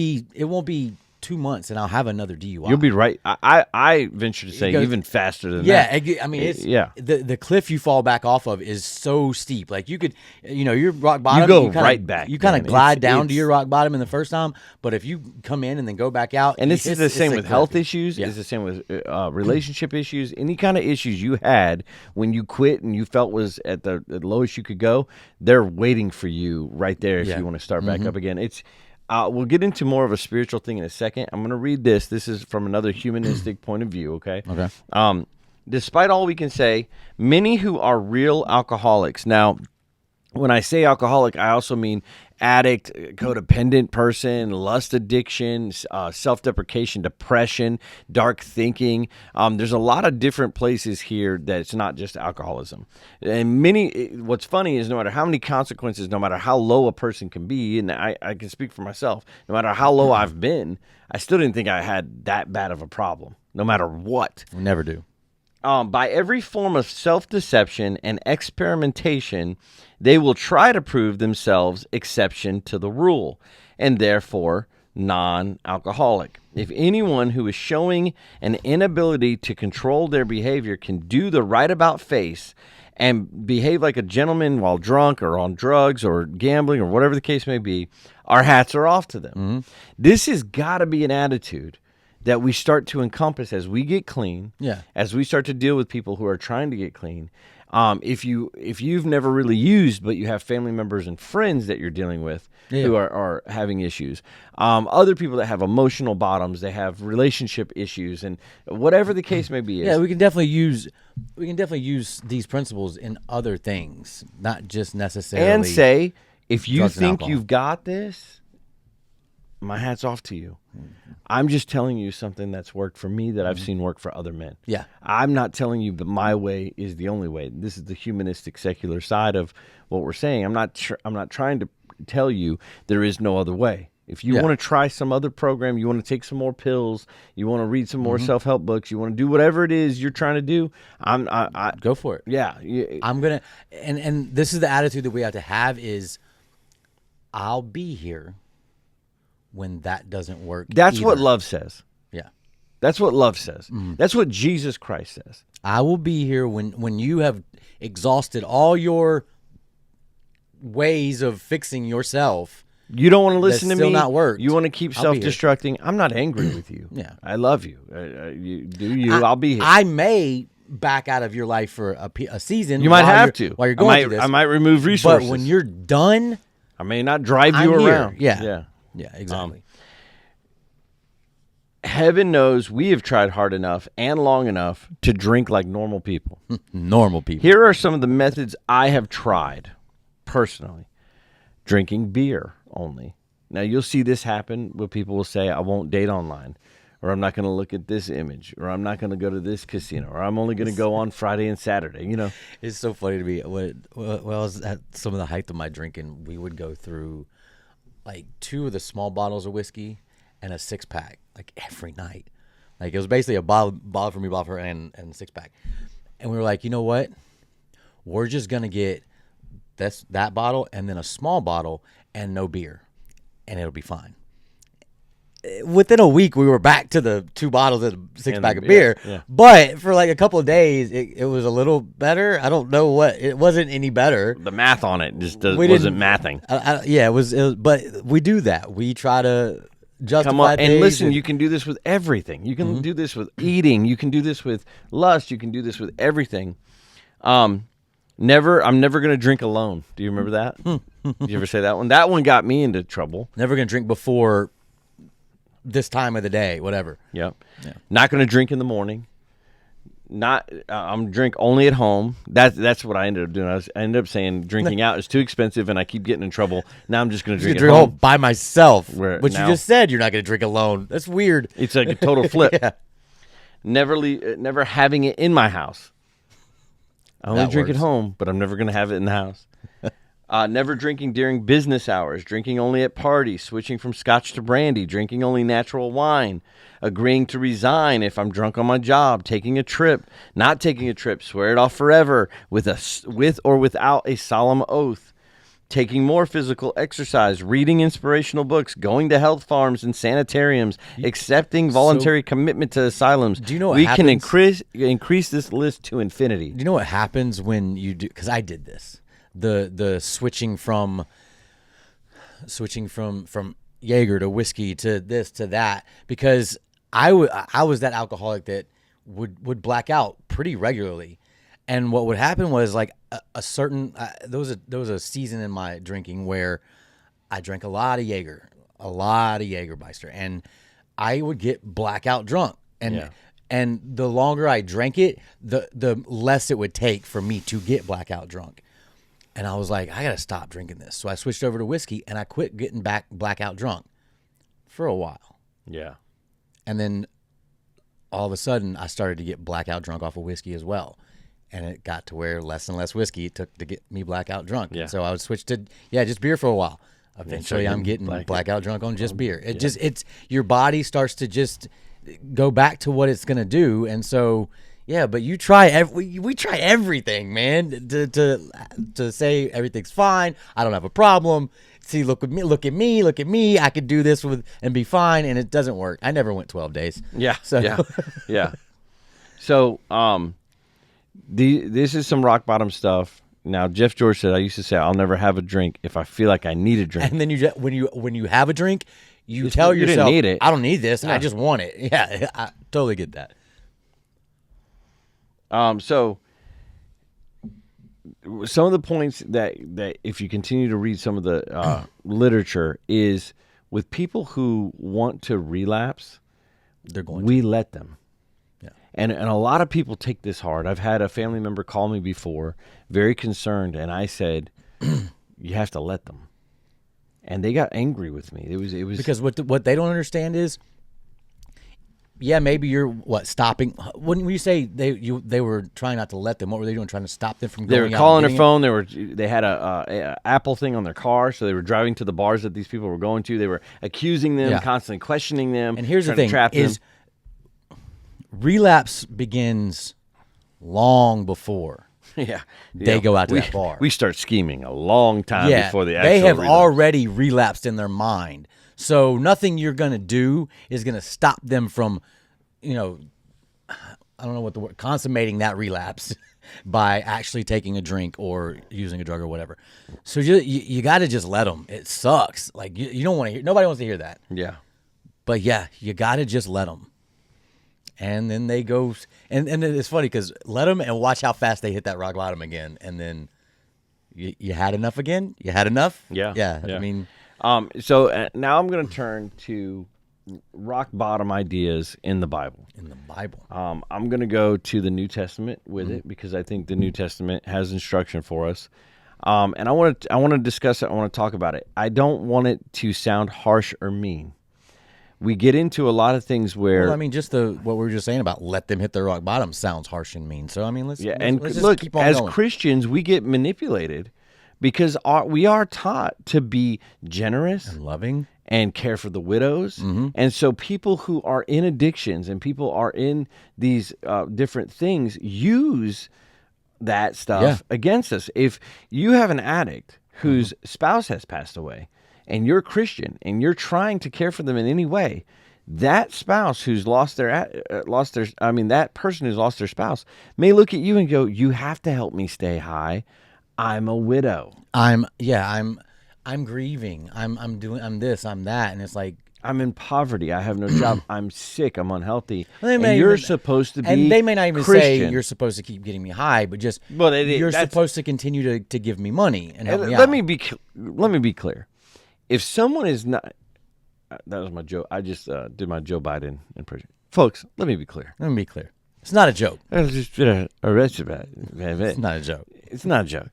be 2 months and I'll have another DUI. You'll be right. I venture to say even faster than that. Yeah, I mean, it's the cliff you fall back off of is so steep. Like you could, your rock bottom. You go right back. You kind of glide down to your rock bottom in the first time, but if you come in and then go back out, and this is the same with health issues. Yeah. It's the same with relationship issues. Any kind of issues you had when you quit and you felt was at the lowest you could go, they're waiting for you right there if you want to start back up again. It's. We'll get into more of a spiritual thing in a second. I'm going to read this. This is from another humanistic point of view, okay? Okay. Despite all we can say, many who are real alcoholics. Now, when I say alcoholic, I also mean addict, codependent person, lust addiction, self-deprecation, depression, dark thinking. There's a lot of different places here that it's not just alcoholism. And what's funny is no matter how many consequences, no matter how low a person can be, and I can speak for myself, no matter how low I've been, I still didn't think I had that bad of a problem, no matter what. We never do. By every form of self-deception and experimentation, they will try to prove themselves exception to the rule, and therefore non-alcoholic. If anyone who is showing an inability to control their behavior can do the right about face and behave like a gentleman while drunk or on drugs or gambling or whatever the case may be, our hats are off to them. Mm-hmm. This has got to be an attitude that we start to encompass as we get clean, as we start to deal with people who are trying to get clean. If you've never really used, but you have family members and friends that you're dealing with who are having issues, other people that have emotional bottoms, they have relationship issues, and whatever the case may be. Yeah, we can definitely use these principles in other things, not just necessarily. And say, if you think you've got this, my hat's off to you. I'm just telling you something that's worked for me that I've seen work for other men. Yeah. I'm not telling you that my way is the only way. This is the humanistic, secular side of what we're saying. I'm not trying to tell you there is no other way. If you want to try some other program, you want to take some more pills, you want to read some more self-help books, you want to do whatever it is you're trying to do, I go for it. Yeah. I'm going to, and this is the attitude that we have to have is, I'll be here when that doesn't work. That's what love says. Yeah. That's what love says. Mm-hmm. That's what Jesus Christ says. I will be here when you have exhausted all your ways of fixing yourself. You don't want to listen to me. Still not worked. You want to keep self-destructing. I'm not angry with you. Yeah. I love you. I'll be here. I may back out of your life for a season. You might have to. While you're going through this. I might remove resources. But when you're done, I may not drive you around. Yeah. Yeah, exactly. Heaven knows we have tried hard enough and long enough to drink like normal people. Normal people. Here are some of the methods I have tried personally. Drinking beer only. Now, you'll see this happen where people will say, I won't date online, or I'm not going to look at this image, or I'm not going to go to this casino, or I'm only going to go on Friday and Saturday, It's so funny to me. When I was at some of the height of my drinking, we would go through like 2 of the small bottles of whiskey and a 6-pack, like every night. Like it was basically a bottle for me, bottle for her, and a 6-pack. And we were like, you know what? We're just gonna get that bottle and then a small bottle and no beer, and it'll be fine. Within a week, we were back to the 2 bottles and a 6-pack of beer. Yeah. But for like a couple of days, it was a little better. I don't know what. It wasn't any better. The math on it just wasn't mathing. It was. But we do that. We try to justify Come on, things. and listen, you can do this with everything. You can do this with eating. You can do this with lust. You can do this with everything. I'm never going to drink alone. Do you remember that? Did you ever say that one? That one got me into trouble. Never gonna drink before this time of the day, whatever. Yep. Yeah. Not going to drink in the morning. Not I'm drink only at home. That's what I ended up doing. I ended up saying drinking out is too expensive, and I keep getting in trouble. Now I'm just going to drink at home. By myself. Where But now- you just said you're not gonna drink alone. That's weird. It's like a total flip. Yeah. Never having it in my house. I only That drink works. at home, but I'm never going to have it in the house. Never drinking during business hours, drinking only at parties, switching from scotch to brandy, drinking only natural wine, agreeing to resign if I'm drunk on my job, taking a trip, not taking a trip, swear it off forever with or without a solemn oath, taking more physical exercise, reading inspirational books, going to health farms and sanitariums, accepting voluntary commitment to asylums. Do you know what we can happens? increase this list to infinity? Do you know what happens when you do? Because I did this. The switching from Jaeger to whiskey to this to that, because I was that alcoholic that would black out pretty regularly, and what would happen was like a certain there was a season in my drinking where I drank a lot of Jägermeister, and I would get blackout drunk, and Yeah. and the longer I drank it, the less it would take for me to get blackout drunk. And I was like, I got to stop drinking this. So I switched over to whiskey, and I quit getting blackout drunk for a while. Yeah. And then all of a sudden, I started to get blackout drunk off of whiskey as well. And it got to where less and less whiskey it took to get me blackout drunk. Yeah. And so I would switch to, just beer for a while. Eventually, start I'm getting getting blackout drunk on just beer. It's your body starts to just go back to what it's going to do. And so, yeah, but you try we try everything, man, to say everything's fine. I don't have a problem. See, look at me. I could do this and be fine, and it doesn't work. I never went 12 days. Yeah. So Yeah. So, this is some rock bottom stuff. Now, Jeff George said, I used to say, I'll never have a drink if I feel like I need a drink. and then when you have a drink, you tell you didn't yourself, need it. I don't need this. I No. just want it. Yeah, I totally get that. So some of the points that if you continue to read some of the literature is with people who want to relapse, They're going we let them. Yeah. And a lot of people take this hard. I've had a family member call me before, very concerned, and I said, you have to let them. And they got angry with me. It was because what they don't understand is, yeah, maybe you're stopping. When you say they were trying not to let them, what were they doing? Trying to stop them from They going were out calling and their getting it? phone. They had a Apple thing on their car, so they were driving to the bars that these people were going to. They were accusing them, Yeah. constantly questioning them. And here's the trying to thing: trap them. is relapse begins long before yeah, they go out to that bar. We start scheming a long time before the actual they have relapse. already relapsed in their mind. So nothing you're gonna do is gonna stop them from, I don't know what the word, consummating that relapse by actually taking a drink or using a drug or whatever. So you got to just let them. It sucks. Like you don't want to hear. Nobody wants to hear that. Yeah. But yeah, you got to just let them. And then they go, and it's funny because let them and watch how fast they hit that rock bottom again. And then you had enough again. You had enough. Yeah. Yeah. Yeah. I mean, So now I'm going to turn to rock bottom ideas in the Bible. in the Bible. I'm going to go to the New Testament with it because I think the New Testament has instruction for us. And I want to discuss it. I want to talk about it. I don't want it to sound harsh or mean. We get into a lot of things where Well, I mean, just what we were just saying about let them hit their rock bottom sounds harsh and mean. So I mean, let's just look, keep on as going. Christians, we get manipulated because we are taught to be generous And loving. and care for the widows. Mm-hmm. And so people who are in addictions and people are in these different things use that stuff against us. If you have an addict whose spouse has passed away and you're Christian and you're trying to care for them in any way, that spouse who's that person who's lost their spouse may look at you and go, you have to help me stay high. I'm a widow. I'm grieving. I'm this, I'm that. And it's like, I'm in poverty. I have no job. I'm sick. I'm unhealthy. They And may you're even- supposed to be And they may not even Christian. say you're supposed to keep getting me high, but just Well, you're that's- supposed to continue to give me money and help me let out. me be clear. If someone is not, that was my joke. I just did my Joe Biden impression, folks. Let me be clear. Let me be clear. It's not a joke. I was just arrested. It's not a joke. It's not a joke.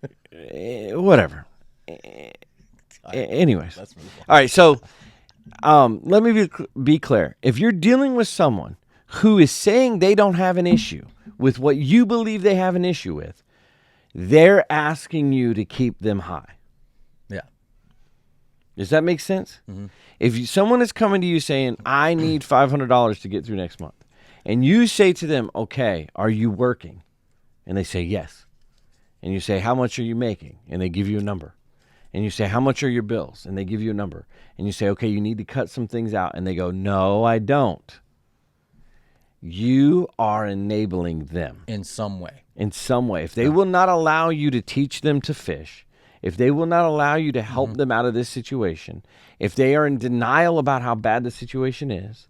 Whatever. Anyways, all right. So, let me be clear. If you're dealing with someone who is saying they don't have an issue with what you believe they have an issue with, they're asking you to keep them high. Yeah. Does that make sense? Mm-hmm. If someone is coming to you saying, I need $500 to get through next month, and you say to them, okay, are you working? And they say, yes. And you say, how much are you making? And they give you a number. And you say, how much are your bills? And they give you a number. And you say, okay, you need to cut some things out. And they go, no, I don't. You are enabling them. In some way. In some way. If they will not allow you to teach them to fish, if they will not allow you to help them out of this situation, if they are in denial about how bad the situation is,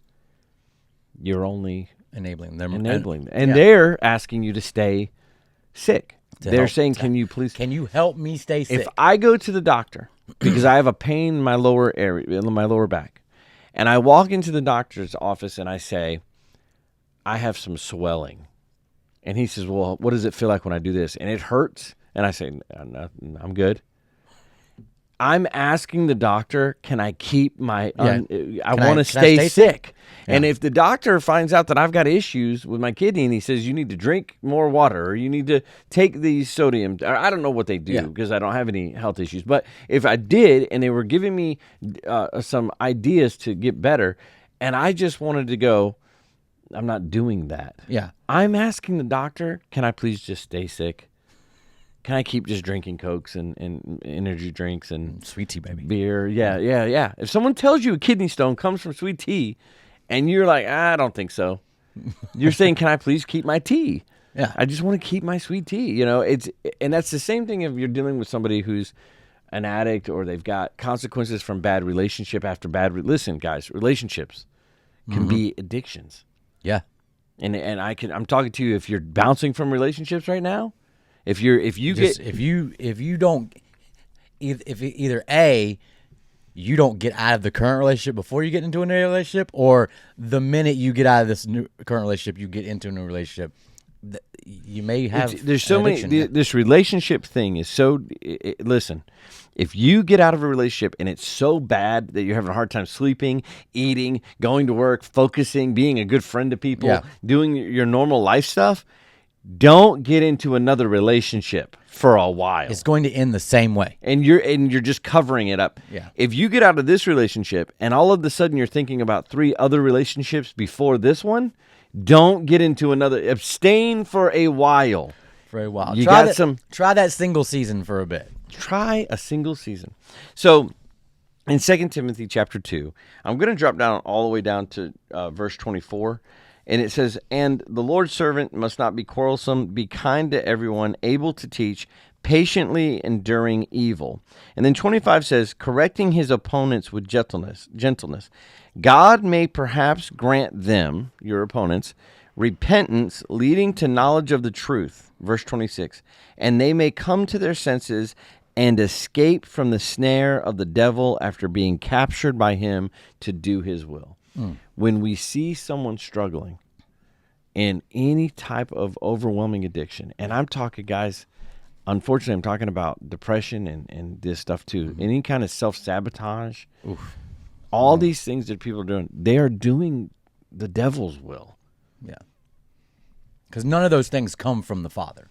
you're only Enabling them. And they're asking you to stay sick. They're help. saying, can you please... Can you help me stay sick? If I go to the doctor because I have a pain in my lower area, in my lower back, and I walk into the doctor's office and I say, I have some swelling. And he says, well, what does it feel like when I do this? And it hurts. And I say, no, I'm good. I'm asking the doctor, can I keep my, I want to stay sick. Yeah. And if the doctor finds out that I've got issues with my kidney and he says, you need to drink more water or you need to take these sodium, or I don't know what they do because I don't have any health issues. But if I did and they were giving me some ideas to get better and I just wanted to go, I'm not doing that. Yeah. I'm asking the doctor, can I please just stay sick? Can I keep just drinking Cokes and energy drinks and sweet tea, baby? Beer. Yeah. If someone tells you a kidney stone comes from sweet tea and you're like, I don't think so. You're saying, can I please keep my tea? Yeah. I just want to keep my sweet tea. And that's the same thing if you're dealing with somebody who's an addict or they've got consequences from bad relationship after listen, guys, relationships can be addictions. Yeah. And I'm talking to you if you're bouncing from relationships right now. If either A, you don't get out of the current relationship before you get into a new relationship, or the minute you get out of this new current relationship, you get into a new relationship, you may have. There's so many. This relationship thing is so. Listen, if you get out of a relationship and it's so bad that you're having a hard time sleeping, eating, going to work, focusing, being a good friend to people, doing your normal life stuff. Don't get into another relationship for a while. It's going to end the same way. And you're just covering it up. Yeah. If you get out of this relationship and all of a sudden you're thinking about 3 other relationships before this one, don't get into another. Abstain for a while. You try that single season for a bit. Try a single season. So in 2 Timothy chapter 2, I'm going to drop down all the way down to verse 24. And it says, and the Lord's servant must not be quarrelsome, be kind to everyone, able to teach, patiently enduring evil. And then 25 says, correcting his opponents with gentleness. God may perhaps grant them, your opponents, repentance leading to knowledge of the truth. Verse 26, and they may come to their senses and escape from the snare of the devil after being captured by him to do his will. When we see someone struggling in any type of overwhelming addiction, and I'm talking, guys, unfortunately, I'm talking about depression and this stuff too, any kind of self-sabotage, all these things that people are doing, they are doing the devil's will. Yeah. Because none of those things come from the Father.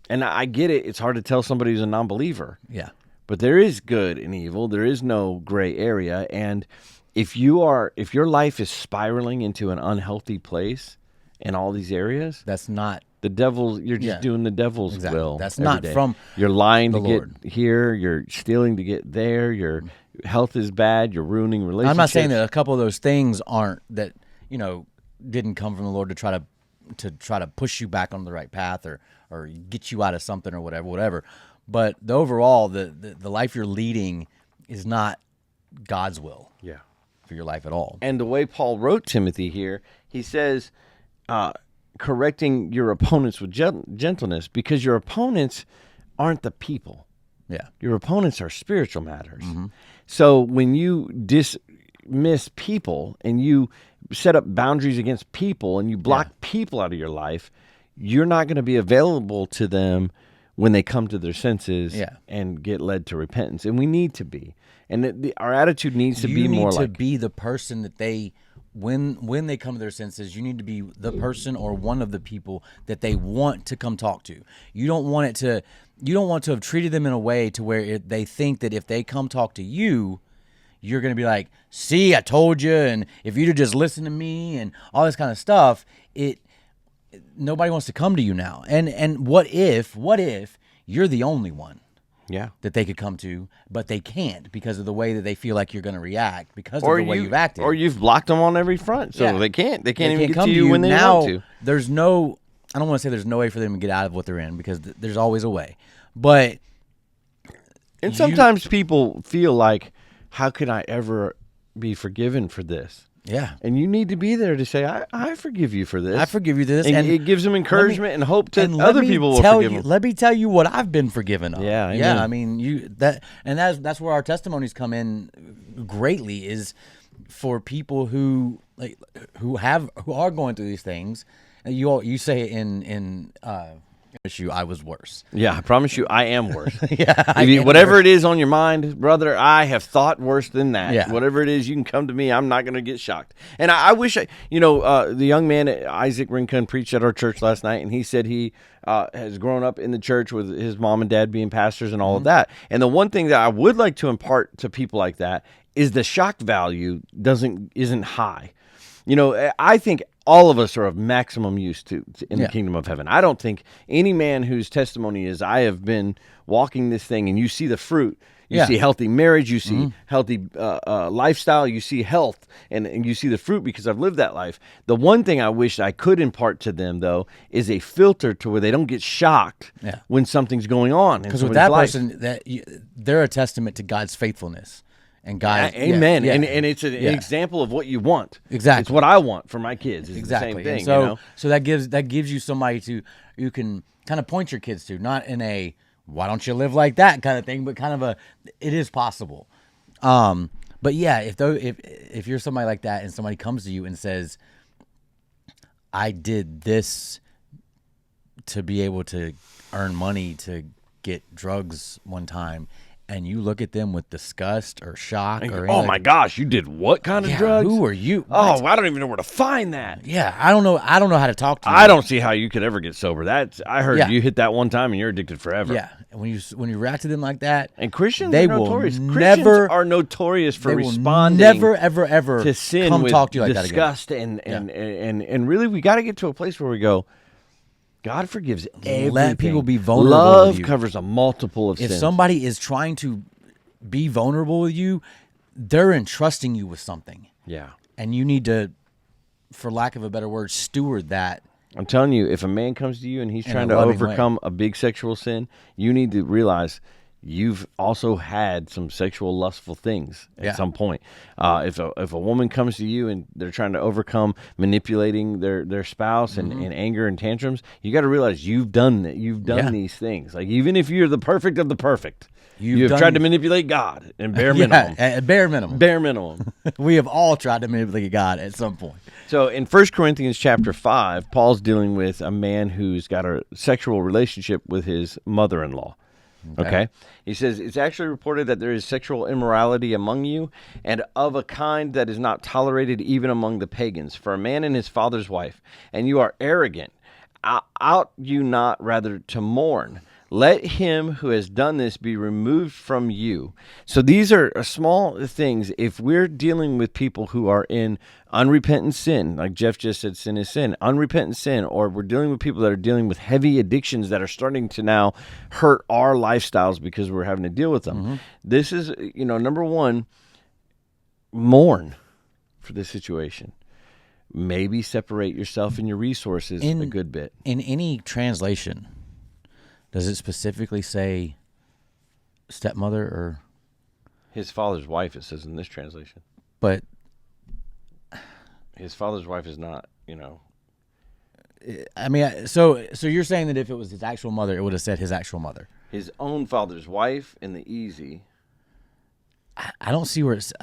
And I get it. It's hard to tell somebody who's a non-believer. Yeah. But there is good and evil. There is no gray area. And if your life is spiraling into an unhealthy place in all these areas, that's not the devil's. You're just doing the devil's will. That's not day. from you're lying the to Lord. Get here. You're stealing to get there. Your health is bad. You're ruining relationships. I'm not saying that a couple of those things aren't that didn't come from the Lord to try to push you back on the right path or get you out of something or whatever. But the overall the life you're leading is not God's will. Yeah. for your life at all. And the way Paul wrote Timothy here, he says, correcting your opponents with gentleness, because your opponents aren't the people. Yeah. Your opponents are spiritual matters. So when you dismiss people and you set up boundaries against people and you block people out of your life, you're not going to be available to them when they come to their senses and get led to repentance. And we need to be. And our attitude needs to be more like... You need to be the person that they... When they come to their senses, you need to be the person or one of the people that they want to come talk to. You don't want to have treated them in a way to where they think that if they come talk to you, you're going to be like, see, I told you, and if you'd have just listened to me and all this kind of stuff, nobody wants to come to you now. And what if you're the only one? Yeah, that they could come to, but they can't because of the way that they feel like you're going to react because of the way you've acted. Or you've blocked them on every front, so they can't even get to you when they now, want to. There's no, I don't want to say there's no way for them to get out of what they're in, because there's always a way. But and sometimes people feel like, how could I ever be forgiven for this? Yeah. And you need to be there to say, I forgive you for this. I forgive you this. And it gives them encouragement and hope to other people will forgive them. Let me tell you what I've been forgiven of. Yeah, amen. Yeah. I mean, that's where our testimonies come in greatly, is for people who are going through these things. You say in issue, I was worse. Yeah, I promise you, I am worse. Yeah, whatever it is on your mind, brother, I have thought worse than that. Yeah. Whatever it is, you can come to me. I'm not going to get shocked. And I wish, the young man, Isaac Rincon, preached at our church last night, and he said he has grown up in the church with his mom and dad being pastors and all of that. And the one thing that I would like to impart to people like that is the shock value isn't high. I think all of us are of maximum use in the kingdom of heaven. I don't think any man whose testimony is, I have been walking this thing, and you see the fruit. You see healthy marriage. You see healthy lifestyle. You see health, and you see the fruit because I've lived that life. The one thing I wish I could impart to them, though, is a filter to where they don't get shocked when something's going on. Because with that person, they're a testament to God's faithfulness. And God, amen. And it's an example of what you want. Exactly, it's what I want for my kids. It's exactly the same thing. So that gives you somebody you can kind of point your kids to, not in a why don't you live like that kind of thing, but kind of it is possible. But yeah, if you're somebody like that and somebody comes to you and says, I did this to be able to earn money to get drugs one time, and you look at them with disgust or shock or my gosh, you did what kind of drugs? Who are you? Oh, I don't even know where to find that. Yeah, I don't know how to talk to you. I don't see how you could ever get sober. I heard you hit that one time and you're addicted forever. Yeah, and when you react to them like that, and Christians are notorious. Christians are notorious for responding never ever to sin come with talk to you like disgust that again. and really we got to get to a place where we go, God forgives everything. Let people be vulnerable. Love with you. covers a multiple of sins. If somebody is trying to be vulnerable with you, they're entrusting you with something. Yeah. And you need to, for lack of a better word, steward that. I'm telling you, if a man comes to you and he's trying to overcome a big sexual sin, you need to realize you've also had some sexual lustful things at some point. If a woman comes to you and they're trying to overcome manipulating their spouse and anger and tantrums, you got to realize you've done that. You've done these things. Like, even if you're the perfect of the perfect, you've tried to manipulate God and bare minimum. Bare minimum. Bare minimum. We have all tried to manipulate God at some point. So in 1 Corinthians chapter 5, Paul's dealing with a man who's got a sexual relationship with his mother-in-law. Okay. He says, it's actually reported that there is sexual immorality among you, and of a kind that is not tolerated even among the pagans, for a man and his father's wife, and you are arrogant. Ought you not rather to mourn? Let him who has done this be removed from you. So these are small things. If we're dealing with people who are in unrepentant sin, like Jeff just said, sin is sin, unrepentant sin, or we're dealing with people that are dealing with heavy addictions that are starting to now hurt our lifestyles because we're having to deal with them. This is, number one, mourn for this situation. Maybe separate yourself and your resources a good bit. In any translation, does it specifically say stepmother or his father's wife? It says in this translation. But His father's wife is not, I mean, so you're saying that if it was his actual mother, it would have said his actual mother. his own father's wife in the easy. I don't see where it's.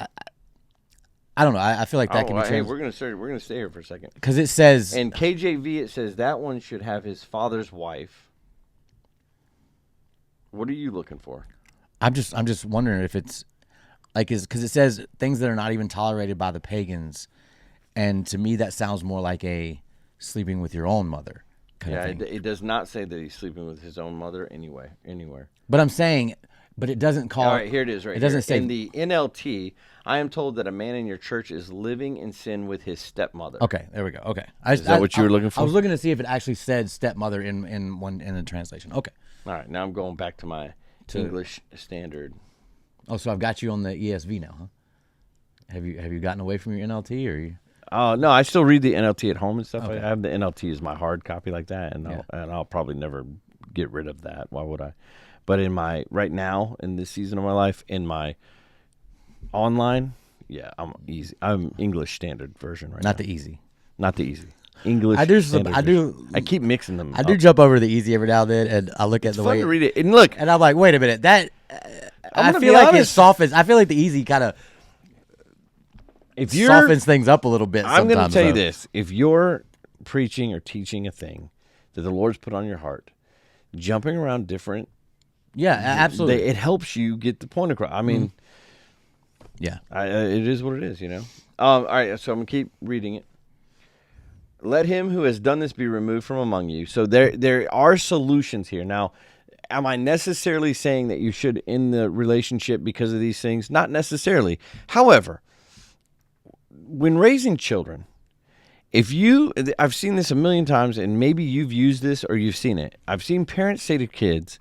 I don't know. I feel like that can be Hey, changed we're gonna stay here for a second. because it says In KJV, it says that one should have his father's wife. What are you looking for? I'm just wondering if it's like because it says things that are not even tolerated by the pagans, and to me that sounds more like a sleeping with your own mother kind of thing. It does not say that he's sleeping with his own mother anywhere. But I'm saying, but it doesn't call. All right, here it is. Right, It doesn't say in the NLT. I am told that a man in your church is living in sin with his stepmother. Okay, there we go. Okay, Is that what you were looking for? I was looking to see if it actually said stepmother in the translation. Okay. All right, now I'm going back to my English standard. Oh, so I've got you on the ESV now, huh? Have you gotten away from your NLT or you? No, I still read the NLT at home and stuff. Okay. I have the NLT as my hard copy like that, and I'll probably never get rid of that. Why would I? But in my right now in this season of my life, in my online, I'm easy. I'm English standard version right now. Not the easy. Not the easy. English. I do. standard I do. version. I keep mixing them. I do jump over the easy every now and then, and I look at It's the fun way to read it. And look, and I'm like, wait a minute, that. I gonna feel be like it honest. softens. I feel like the easy kind of if you're, softens things up a little bit. I'm going to sometimes, tell you though. this: if you're preaching or teaching a thing that the Lord's put on your heart, jumping around different, Yeah, absolutely. it helps you get the point across. I mean, Yeah. it is what it is, all right, so I'm going to keep reading it. Let him who has done this be removed from among you. So there are solutions here. Now, am I necessarily saying that you should end the relationship because of these things? Not necessarily. However, when raising children, I've seen this a million times, and maybe you've used this or you've seen it. I've seen parents say to kids,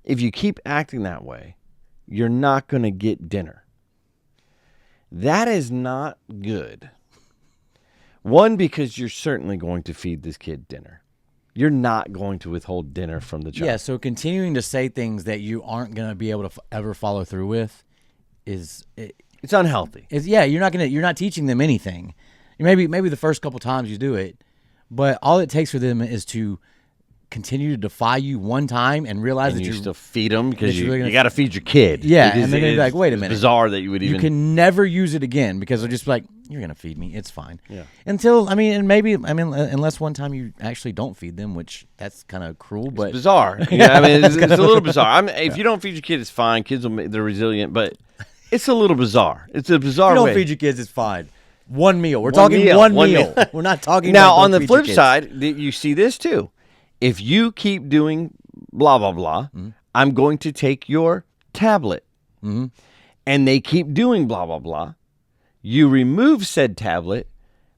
if you keep acting that way, you're not going to get dinner. That is not good. One, because you're certainly going to feed this kid dinner. You're not going to withhold dinner from the child. Yeah, so continuing to say things that you aren't going to be able to ever follow through with it's unhealthy. You're not teaching them anything. Maybe the first couple times you do it, but all it takes for them is to continue to defy you one time and realize And that you you still feed them because you're you gonna- got to feed your kid. Yeah, It is- and they're gonna be like, wait a it's minute. bizarre that you would even. you can never use it again because they're just like, you're gonna feed me, it's fine. Yeah. Until unless one time you actually don't feed them, which that's kind of cruel, but bizarre. Yeah, I mean, it's a little bizarre. If you don't feed your kid, it's fine. Kids they're resilient, but it's a little bizarre. It's a bizarre if you don't way. feed your kids, it's fine. One meal. We're One talking meal. one One meal. meal. We're not talking Now, about on the don't feed your flip kids. side, you see this too. If you keep doing blah, blah, blah, I'm going to take your tablet. Mm-hmm. And they keep doing blah, blah, blah. You remove said tablet,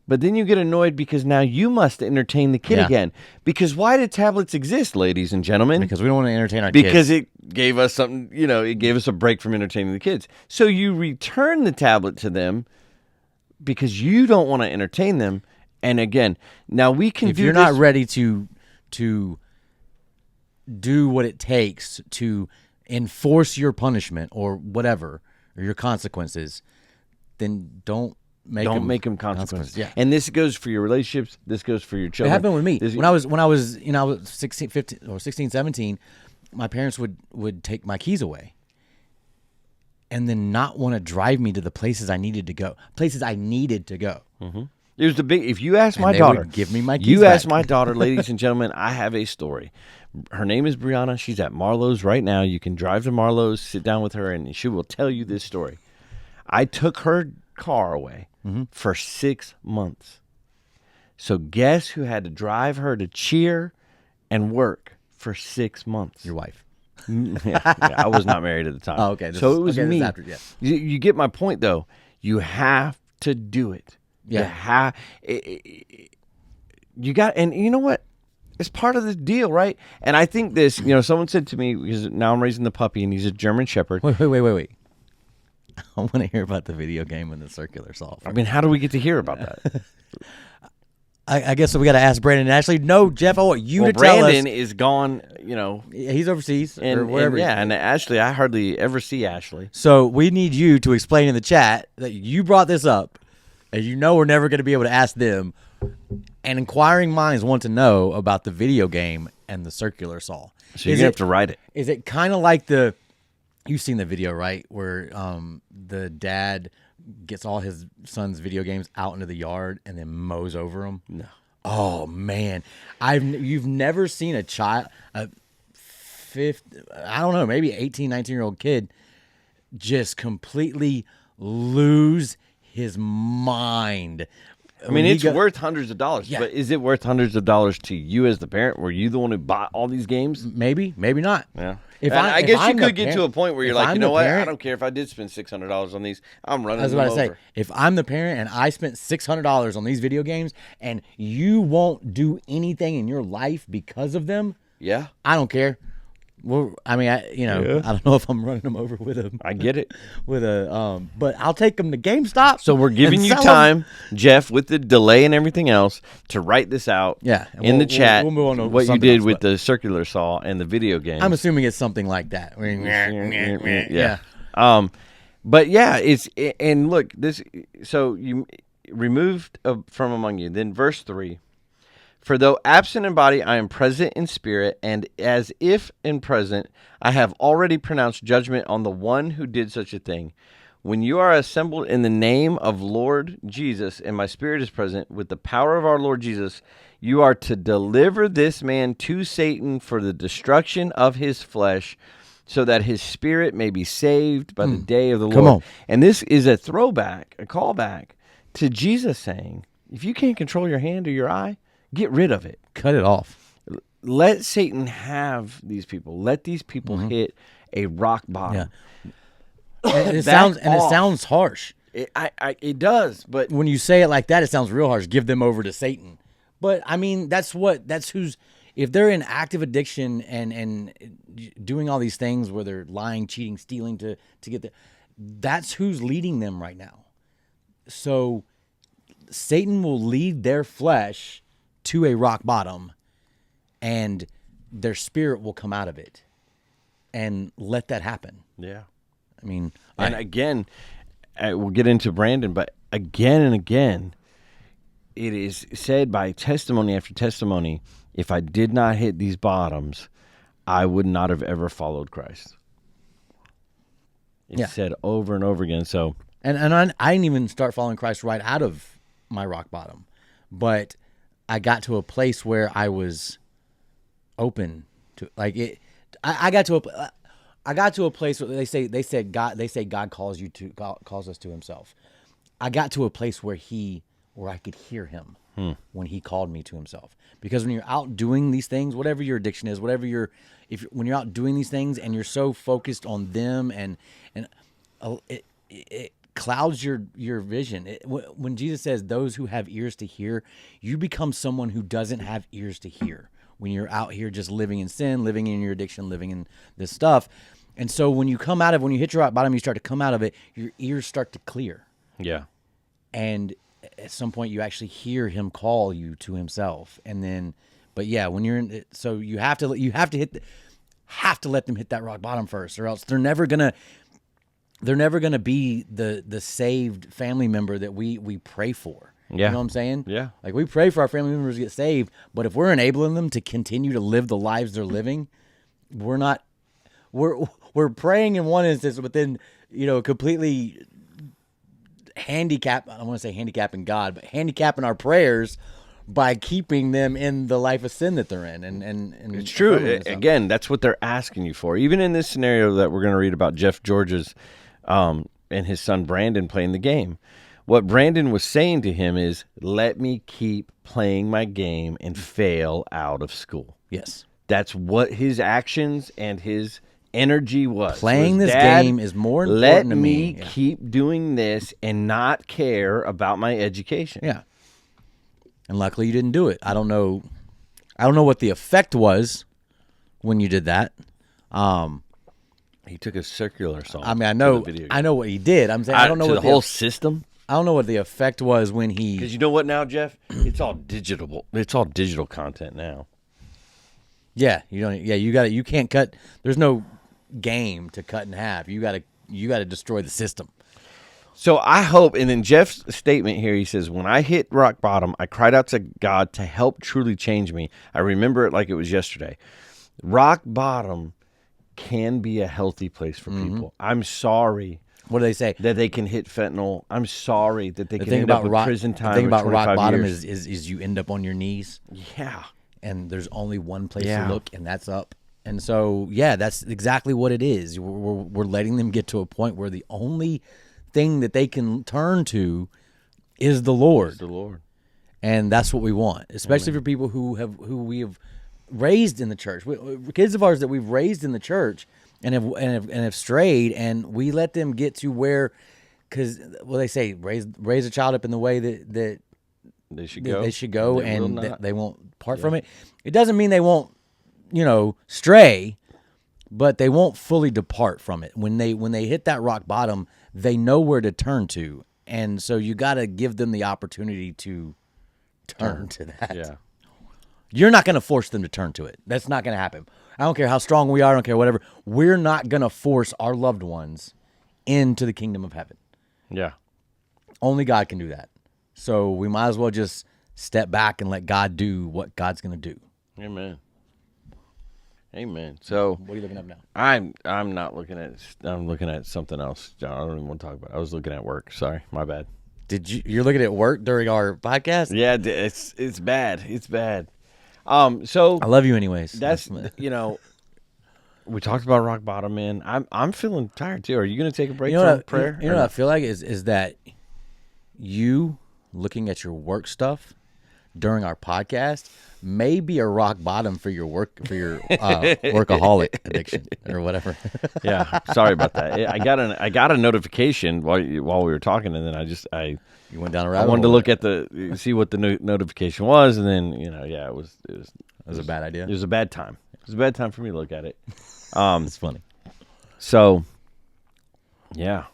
but then you get annoyed because now you must entertain the kid Yeah. again. Because why do tablets exist, ladies and gentlemen? Because we don't want to entertain our kids. Because it gave us something, it gave us a break from entertaining the kids. So you return the tablet to them because you don't want to entertain them. And again, now we can if do you're this. not ready to do what it takes to enforce your punishment or whatever or your consequences, then don't make them consequences. Yeah. And this goes for your relationships. This goes for your It children. happened with me. This- When I was 16, 15 or 16, 17, my parents would take my keys away and then not want to drive me to the places I needed to go. It was the big. If you ask my they daughter, would give me my keys You ask back. my daughter, ladies and gentlemen, I have a story. Her name is Brianna. She's at Marlowe's right now. You can drive to Marlowe's, sit down with her, and she will tell you this story. I took her car away for 6 months. So guess who had to drive her to cheer and work for 6 months? Your wife. Yeah, I was not married at the time. Oh, okay. So it was this me. is after, yeah. You get my point, though. You have to do it. Yeah. You got, and you know what? It's part of the deal, right? And I think this, someone said to me, because now I'm raising the puppy, and he's a German Shepherd. Wait. I want to hear about the video game and the circular saw. I mean, how do we get to hear about that? I guess so we got to ask Brandon. Actually, no, Jeff, I want you Well, to tell Brandon us. is gone, He's overseas or and wherever. yeah, and Ashley, I hardly ever see Ashley. So we need you to explain in the chat that you brought this up, as you know, we're never going to be able to ask them. And inquiring minds want to know about the video game and the circular saw. So you're going to have to write it. Is it kind of like you've seen the video, right? Where the dad gets all his son's video games out into the yard and then mows over them? No. Oh, man. You've never seen a child, I don't know, maybe 18, 19-year-old kid just completely lose his mind. I mean, it's worth hundreds of dollars, but is it worth hundreds of dollars to you as the parent? Were you the one who bought all these games? Maybe not. Yeah. I guess you could get to a point where you're like, you know what? Parent, I don't care if I did spend $600 on these. I'm running. I was about to say, if I'm the parent and I spent $600 on these video games and you won't do anything in your life because of them, yeah, I don't care. Well, I mean, I don't know if I'm running them over with I get it. But I'll take them to GameStop. So we're giving you time, Jeff, with the delay and everything else, to write this out. Yeah, in the chat. We'll move on to what you did with the circular saw and the video game. I'm assuming it's something like that. Yeah. But yeah, and look, this. So you removed from among you. Then verse 3. For though absent in body, I am present in spirit, and as if in present, I have already pronounced judgment on the one who did such a thing. When you are assembled in the name of Lord Jesus, and my spirit is present, with the power of our Lord Jesus, you are to deliver this man to Satan for the destruction of his flesh, so that his spirit may be saved by the day of the Lord. On. And this is a throwback, a callback to Jesus saying, if you can't control your hand or your eye, get rid of it. Cut it off. Let Satan have these people. Let these people hit a rock bottom. Yeah. And it sounds harsh. It does, but when you say it like that, it sounds real harsh. Give them over to Satan. But I mean, that's who's, if they're in active addiction and doing all these things where they're lying, cheating, stealing to get there, that's who's leading them right now. So Satan will lead their flesh to a rock bottom, and their spirit will come out of it, and let that happen. Yeah. I mean, and again, we'll get into Brandon, but again and again, it is said by testimony after testimony, if I did not hit these bottoms, I would not have ever followed Christ. It's said over and over again. So, and I didn't even start following Christ right out of my rock bottom, but I got to a place where I was open to it. I got to a place where they say God calls us to Himself. I got to a place where I could hear Him when He called me to Himself. Because when you're out doing these things, whatever your addiction is, when you're out doing these things and you're so focused on them and it clouds your vision. When Jesus says those who have ears to hear, you become someone who doesn't have ears to hear when you're out here just living in sin, living in your addiction, living in this stuff. And so when you hit your rock bottom, you start to come out of it, your ears start to clear. Yeah. And at some point you actually hear Him call you to Himself. And then, but yeah, when you're in it, so you have to let them hit that rock bottom first, or else they're never gonna be the saved family member that we pray for. Yeah. You know what I'm saying? Yeah. Like, we pray for our family members to get saved, but if we're enabling them to continue to live the lives they're living, we're praying in one instance, but then, completely I don't want to say handicapping God, but handicapping our prayers by keeping them in the life of sin that they're in. And it's true. Again, that's what they're asking you for. Even in this scenario that we're going to read about Jeff George's and his son Brandon playing the game, what Brandon was saying to him is, let me keep playing my game and fail out of school. Yes. That's what his actions and his energy was. Playing this game is more important to me. Let me keep doing this and not care about my education. Yeah. And luckily you didn't do it. I don't know what the effect was when you did that. He took a circular saw. I mean, I know what he did. I'm saying I don't know what the whole system. I don't know what the effect was when he. Because you know what now, Jeff? It's all digital. It's all digital content now. Yeah, you don't. Yeah, you can't cut. There's no game to cut in half. You got to destroy the system. So I hope, and then Jeff's statement here, he says, when I hit rock bottom, I cried out to God to help truly change me. I remember it like it was yesterday. Rock bottom can be a healthy place for people. I'm sorry What do they say? that they can hit fentanyl. I'm sorry that they The can thing end up about with rock, prison the time. thing or about rock 25 bottom years. is you end up on your knees, Yeah. and there's only one place Yeah. to look, and that's up. And so, yeah, that's exactly what it is. We're letting them get to a point where the only thing that they can turn to is the Lord. Praise the Lord. And that's what we want, especially for people who we have raised in the church, kids of ours that we've raised in the church and have strayed, and we let them get to where, because they say raise a child up in the way that They should that go. they should go, They will and not. that they won't part from it. It doesn't mean they won't, stray, but they won't fully depart from it. When they hit that rock bottom, they know where to turn to, and so you got to give them the opportunity to turn to that. Yeah. You're not going to force them to turn to it. That's not going to happen. I don't care how strong we are. I don't care whatever. We're not going to force our loved ones into the kingdom of heaven. Yeah. Only God can do that. So we might as well just step back and let God do what God's going to do. Amen. Amen. So What are you looking up now? I'm not looking at. I'm looking at something else, John. I don't even want to talk about it. I was looking at work. Sorry, my bad. You're looking at work during our podcast? Yeah, it's bad. It's bad. So I love you anyways. that's we talked about rock bottom, man. I'm feeling tired too. Are you going to take a break from prayer? You know what I feel like is that you looking at your work stuff during our podcast may be a rock bottom for your workaholic addiction or whatever. Yeah, sorry about that. I got a notification while we were talking, and then You went down a I rabbit wanted to hole. look at see what the notification was, and then it was It was a bad idea. It was a bad time. It was a bad time for me to look at it. It's funny. So, yeah.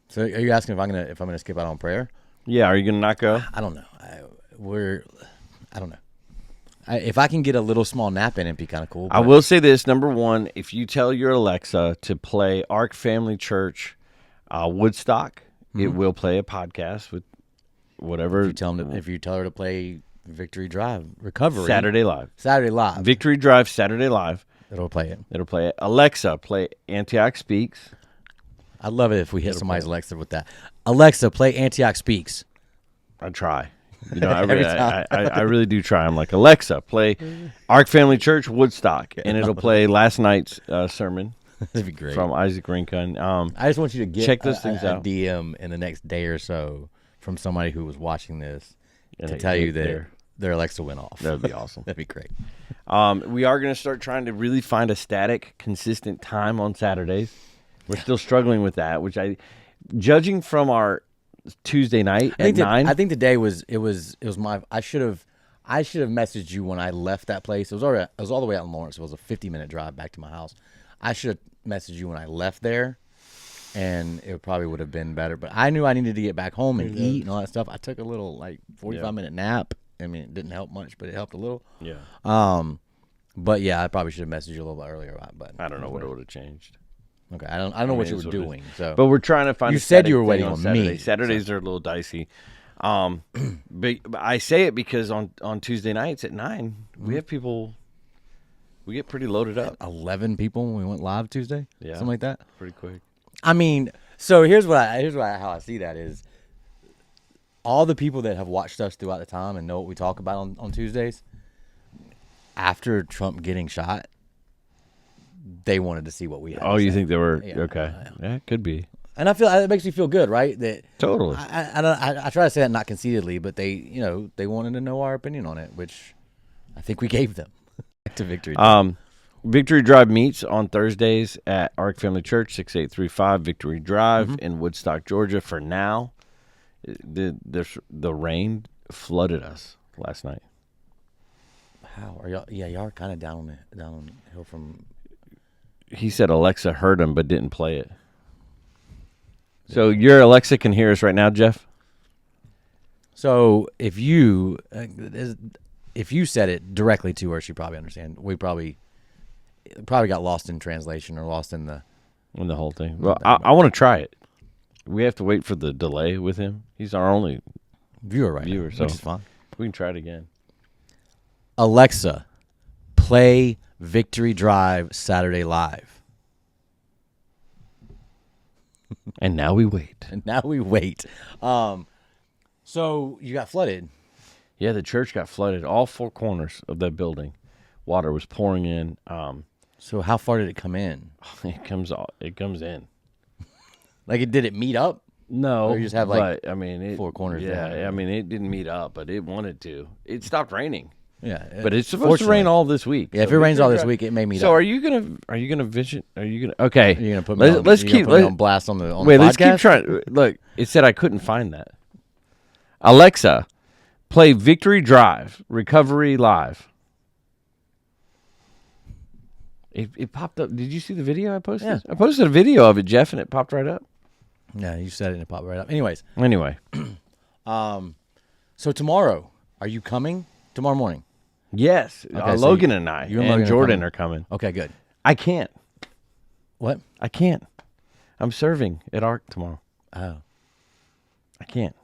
So are you asking if I'm gonna skip out on prayer? Yeah, are you going to not go? I don't know. I don't know. If I can get a little small nap in, it'd be kind of cool. I but- will say this. Number one, if you tell your Alexa to play Ark Family Church Woodstock, it will play a podcast with whatever. If you tell her to play Victory Drive Recovery Saturday Live. Victory Drive Saturday Live. it'll play it. It'll play it. Alexa, play Antioch Speaks. I'd love it if we hit somebody's Alexa with that. Alexa, play Antioch Speaks. I try. I Every really, time. I really do try. I'm like, Alexa, play Ark Family Church Woodstock, and it'll play last night's sermon That'd be great. from Isaac Rincon. I just want you to get Check those things a out. DM in the next day or so from somebody who was watching this And to it tell you hit that there. their Alexa went off. That'd be awesome. That'd be great. We are going to start trying to really find a static, consistent time on Saturdays. We're still struggling with that, which judging from our Tuesday night at 9. I think today was my. I should have messaged you when I left that place. It was all the way out in Lawrence. It was a 50-minute drive back to my house. I should have messaged you when I left there, and it probably would have been better. But I knew I needed to get back home and eat and all that stuff. I took a little 45-minute nap. I mean, it didn't help much, but it helped a little. Yeah. But yeah, I probably should have messaged you a little bit earlier. But I don't know what it would have changed. Okay, I don't know what you it's were what it is. doing. So, But we're trying to find. You a said static you were thing waiting on on Saturday. me, Saturdays are a little dicey. But I say it because on Tuesday nights at 9, we have people. We get pretty loaded up 11 people when we went live Tuesday. Yeah. Something like that. pretty quick. I mean, so here's how I see that is all the people that have watched us throughout the time and know what we talk about on Tuesdays. After Trump getting shot, they wanted to see what we had. Oh, to you say. think they were Yeah, okay? Yeah, it could be. And I feel it makes me feel good, right? That Totally. I try to say that not conceitedly, but they wanted to know our opinion on it, which I think we gave them to victory. Victory Drive meets on Thursdays at Ark Family Church, 6835 Victory Drive in Woodstock, Georgia. For now, the rain flooded us last night. How are y'all? Yeah, y'all are kind of down on the hill from. He said Alexa heard him but didn't play it. So your Alexa can hear us right now, Jeff? So if you said it directly to her, she'd probably understand. We probably got lost in translation or lost in the. In the whole thing. Well, I want to try it. We have to wait for the delay with him. He's our only Viewer right viewer, now, so which is fun. we can try it again. Alexa, play Victory Drive Saturday Live. And now we wait. And now we wait. So you got flooded. Yeah, the church got flooded. All four corners of that building, water was pouring in. So how far did it come in? It comes in. Like did it meet up? No, Or you just have, like, but, I mean, four corners Yeah, down. I mean, it didn't meet up, but it wanted to. It stopped raining, Yeah, but it's supposed to rain all this week. Yeah, if So it rains all Victory this Drive- week, it may meet So up. are you gonna vision? Are you gonna? Okay, You're gonna put me on, Let's you're gonna keep. put me let- on blast on the Wait, the let's keep podcast? trying. Look, it said I couldn't find that. Alexa, play Victory Drive Recovery Live. It popped up. Did you see the video I posted? Yeah. I posted a video of it, Jeff, and it popped right up. Yeah, you said it and it popped right up. Anyways, Anyway, so tomorrow, are you coming tomorrow morning? yes, Okay, so Logan and I you and and Logan are Jordan coming. are coming. Okay, good. I can't. What? I can't. I'm serving at ARC tomorrow. Oh, I can't.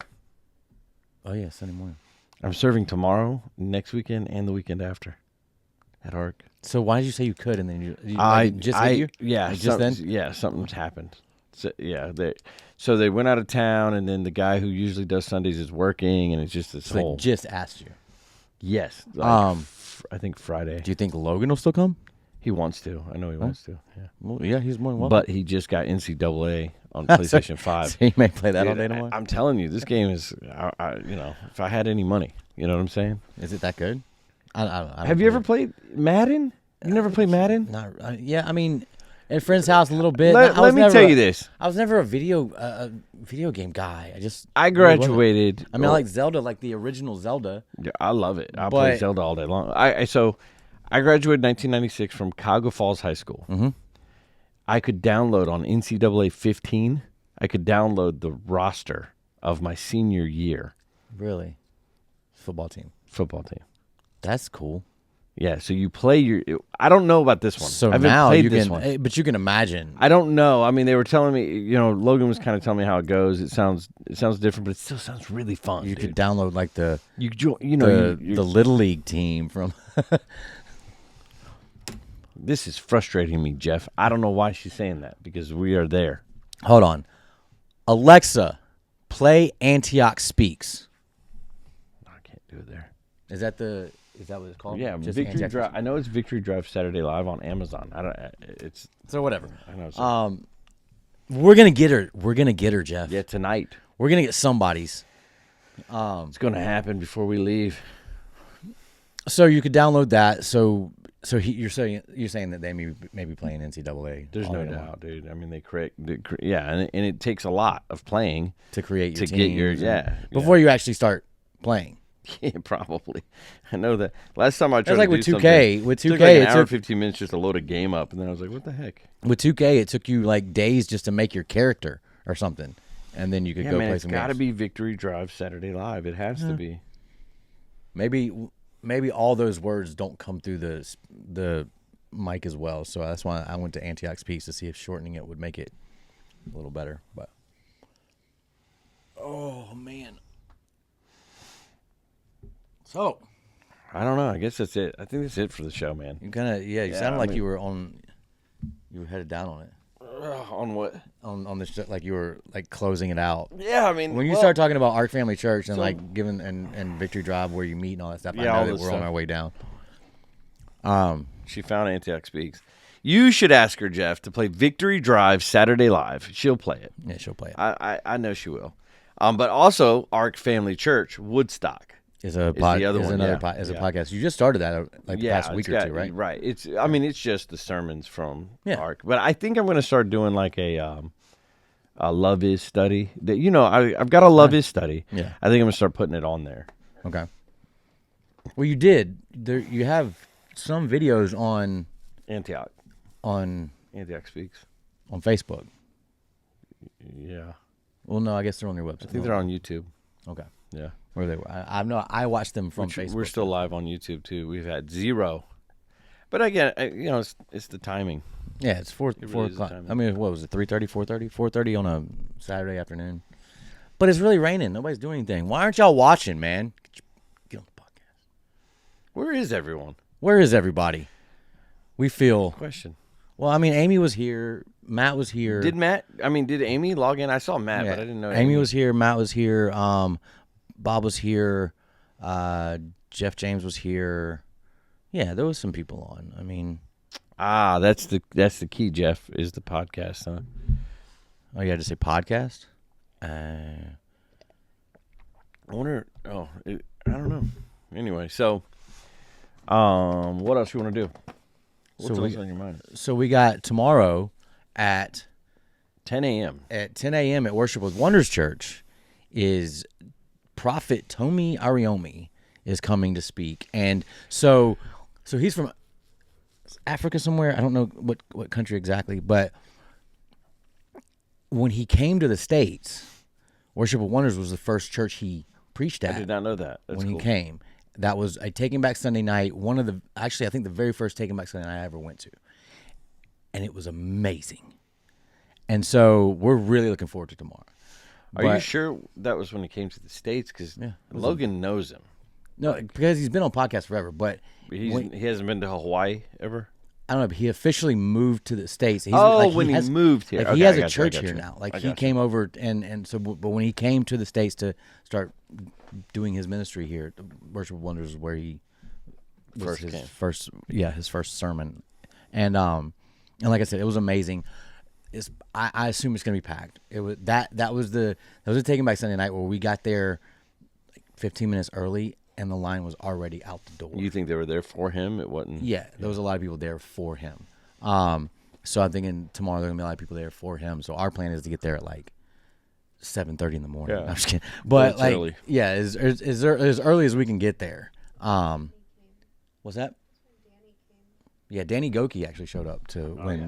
oh yeah, Sunday morning. I'm serving tomorrow, next weekend, and the weekend after at ARC. So why did you say you could and then you like, it just hit you? Yeah, Like, just then? Yeah, something's happened. So, yeah, so they went out of town, and then the guy who usually does Sundays is working, and it's just this So whole. they just asked you. Yes, I think Friday. Do you think Logan will still come? He wants to. I know he wants to. Yeah, Well, yeah, he's more than welcome. but he just got NCAA on PlayStation 5. So he may play that all Dude, day tomorrow. I'm telling you, this game is. If I had any money, you know what I'm saying. Is it that good? I don't Have you ever played Madden? You never played Madden? Not. Yeah, I mean, at a friend's house a little bit. Let me tell you this. I was never a video game guy. I really wasn't. graduated. I mean, I like Zelda, like the original Zelda. Yeah, I love it. I play But- Zelda all day long. I graduated 1996 from Cuyahoga Falls High School. Mm-hmm. I could download on NCAA 15. I could download the roster of my senior year Really, football team. football team. That's cool. Yeah, so you play your. I don't know about this one. So I haven't now played you this can, one. but you can imagine. I don't know. I mean, they were telling me. Logan was kind of telling me how it goes. It sounds different, but it still sounds really fun. You dude. could download like the You join. the little league team from. This is frustrating me, Jeff. I don't know why she's saying that because we are there. Hold on, Alexa, play Antioch Speaks. I can't do it there. Is that what it's called? Yeah, Just Victory Antioch Drive. Speaks? I know it's Victory Drive Saturday Live on Amazon. I don't. It's. So whatever. I know. It's We're gonna get her. We're gonna get her, Jeff. yeah, tonight. We're gonna get somebody's. It's going to happen before we leave. So you could download that. So you're saying that they may be playing NCAA. There's all no day long doubt, dude. I mean, yeah, and it takes a lot of playing to create your to get your teams and- yeah before you actually start playing. Yeah, probably. I know that. Last time I tried It's like to with do 2K. something, With it took 2K, like an it hour took 15 minutes just to load a game up, and then I was like, "What the heck?" with 2K. It took you like days just to make your character or something, and then you could Yeah, go man, play it's some got to games. be Victory Drive Saturday Live. It has to be. Maybe all those words don't come through the mic as well. So that's why I went to Antioch Speaks to see if shortening it would make it a little better. But oh man, so I don't know. I guess that's it. I think that's it for the show, man. you kind of you Yeah, sounded I like mean- you were headed down on it On what? on this like you were like closing it out. Yeah, I mean, When you start talking about Ark Family Church and like giving and Victory Drive where you meet and all that stuff, Yeah, I all know that this we're on stuff. our way down. She found Antioch Speaks. You should ask her, Jeff, to play Victory Drive Saturday Live. She'll play it. Yeah, she'll play it. I know she will. But also, Ark Family Church Woodstock. Is the other one, another yeah, a yeah. podcast. You just started that like the past it's week or got- two, right? Right. It's just the sermons from Yeah. Ark. But I think I'm going to start doing like a Love Is study. I've got a Love Is study. Yeah. I think I'm going to start putting it on there. Okay. Well, you did. There, you have some videos on Antioch Speaks. Facebook. Yeah. Well, no, I guess they're on your website. I think they're on YouTube. Okay. Yeah. Where they were. I watched them from Facebook. We're still live on YouTube too. We've had 0. But again, it's the timing. Yeah, it's 4 really is o'clock. timing. I mean, what was it? 3:30, 4:30? 4:30 on a Saturday afternoon. But it's really raining. Nobody's doing anything. Why aren't y'all watching, man? Get on the podcast. Where is everyone? Where is everybody? We feel. Question. Well, I mean, Amy was here. Matt was here. Did Amy log in? I saw Matt, but I didn't know Amy was here. Matt was here. Bob was here. Jeff James was here. Yeah, there was some people on. I mean, that's the key. Jeff is the podcast, huh? oh, you had to say podcast. I wonder. I don't know. Anyway, so, what else you want to do? What's else on your mind? So we got tomorrow at 10 a.m. At 10 a.m. at Worship with Wonders Church is Prophet Tomi Ariomi is coming to speak, and so he's from Africa somewhere. I don't know what country exactly, but when he came to the States, Worship with Wonders was the first church he preached at. I did not know that. That's when cool. he came. That was a Taking Back Sunday night. I think the very first Taking Back Sunday night I ever went to, and it was amazing. And so we're really looking forward to tomorrow. Are you sure that was when he came to the States? Because Logan knows him. No, because he's been on podcasts forever, but He hasn't been to Hawaii ever? I don't know, but he officially moved to the States. He's, when he moved here. Like, he has a church here now. Like, he came over, and so, but when he came to the States to start doing his ministry here, Worship of Wonders is where he was his first sermon. And like I said, it was amazing. I assume it's going to be packed. It was that was a Taking Back Sunday night where we got there like 15 minutes early, and the line was already out the door. You think they were there for him? It wasn't. Yeah, there was a lot of people there for him. So I'm thinking tomorrow there are gonna be a lot of people there for him. So our plan is to get there at like 7:30 in the morning. Yeah. I'm just kidding. But like, early. yeah, as early as we can get there. What's that? Yeah, Danny Goki actually showed up to when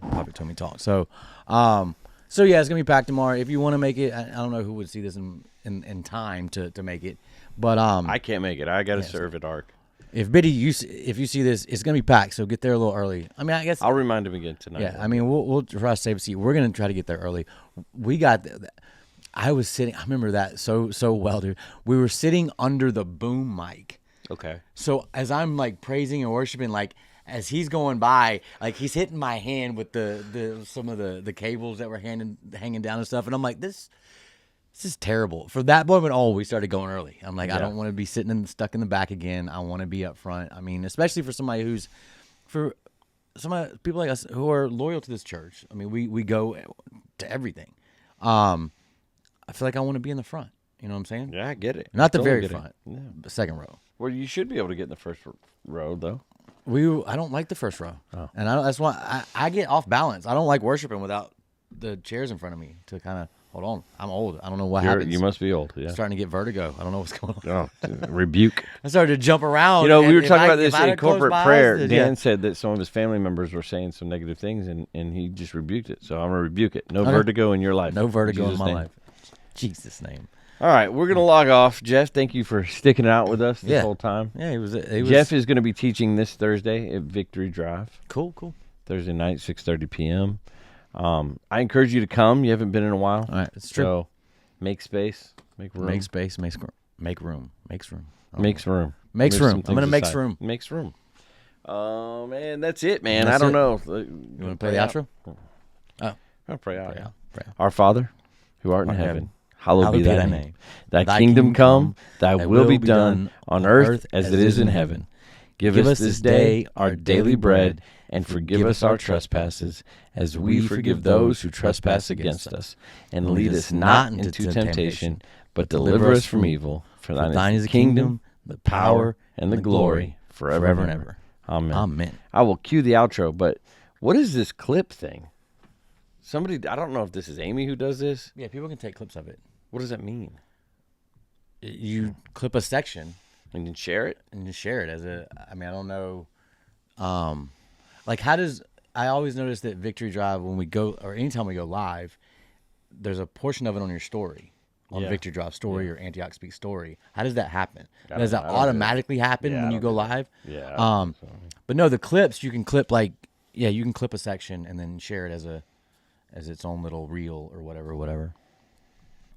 Prophet Tomi talked. So yeah, it's gonna be packed tomorrow. If you want to make it, I don't know who would see this in time to make it, but I can't make it. I got to serve at ARC. If Biddy, if you see this, it's gonna be packed. So get there a little early. I mean, I guess I'll remind him again tonight. Yeah, I mean, we'll try to save a seat. We're gonna try to get there early. We got. I was sitting. I remember that so well, dude. We were sitting under the boom mic. Okay. So as I'm like praising and worshiping, like as he's going by, like he's hitting my hand with some of the cables that were hanging down and stuff, and I'm like, this is terrible. For that moment, we started going early. I'm like, I don't want to be stuck in the back again. I want to be up front. I mean, especially for people like us who are loyal to this church. I mean, we go to everything. I feel like I want to be in the front. You know what I'm saying? Yeah, I get it. Not the very front, the second row. Well, you should be able to get in the first row, though. I don't like the first row, and that's why I get off balance. I don't like worshiping without the chairs in front of me to kind of hold on. I'm old. I don't know what happens. You must be old. Yeah. I'm starting to get vertigo. I don't know what's going on. Rebuke. I started to jump around. We were talking about this in had corporate closed my prayer. eyes, Dan said that some of his family members were saying some negative things, and he just rebuked it. So I'm going to rebuke it. No vertigo in your life. No vertigo in my name. life. Jesus' name. All right, we're going to log off. Jeff, thank you for sticking it out with us this whole time. Yeah, he was. Jeff is going to be teaching this Thursday at Victory Drive. Cool. Thursday night, 6:30 p.m. I encourage you to come. You haven't been in a while. All right, it's true. So make space, make room. Make space, make room. Makes room. Makes room. Makes room. I'm going to make room. Makes room. Man, that's it, man. I don't know. You want to play the outro? Oh. I'll pray out. Pray out. Our Father, who art in heaven, hallowed be thy name. Thy kingdom come, thy will be done on earth as it is in heaven. Give us this day our daily bread, and forgive us our trespasses, as we forgive those who trespass against us. And lead us not into temptation, but deliver us from evil. For thine is the kingdom, the power, and the glory, forever and ever. Amen. I will cue the outro, but what is this clip thing? I don't know if this is Amy who does this. Yeah, people can take clips of it. What does that mean? You clip a section and then share it? And just share it I don't know. Like, I always notice that Victory Drive, when we go, or anytime we go live, there's a portion of it on your story. on Yeah. Victory Drop Story or Antioch Speak Story. How does that happen? I Does don't that know. I don't do that. automatically happen Yeah, I when you don't go do that. live? Yeah. I don't think so. But no, the clips you can clip you can clip a section and then share it as its own little reel or whatever.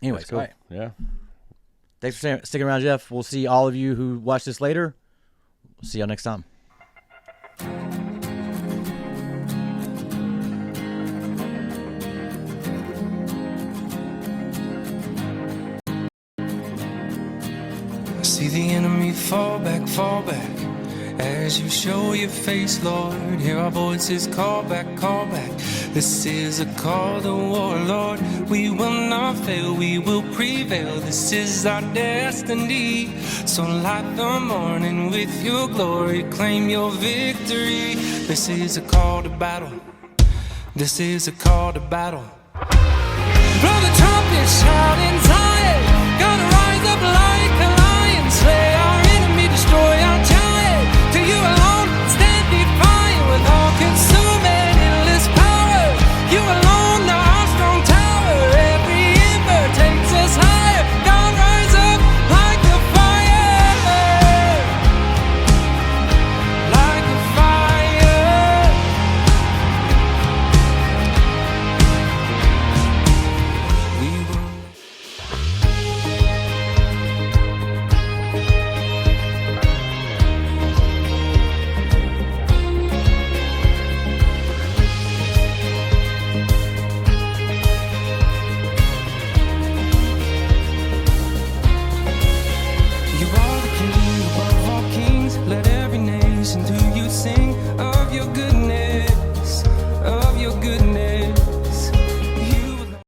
Anyways, That's cool. all right. Yeah. Thanks for sticking around, Jeff. We'll see all of you who watch this later. We'll see y'all next time. I see the enemy fall back, as you show your face, Lord. Hear our voices call back, call back. This is a call to war, Lord. We will not fail, we will prevail. This is our destiny. So light the morning with your glory, claim your victory. This is a call to battle. This is a call to battle. Blow the trumpet, shout in Zion. Gonna rise up like a lion, slay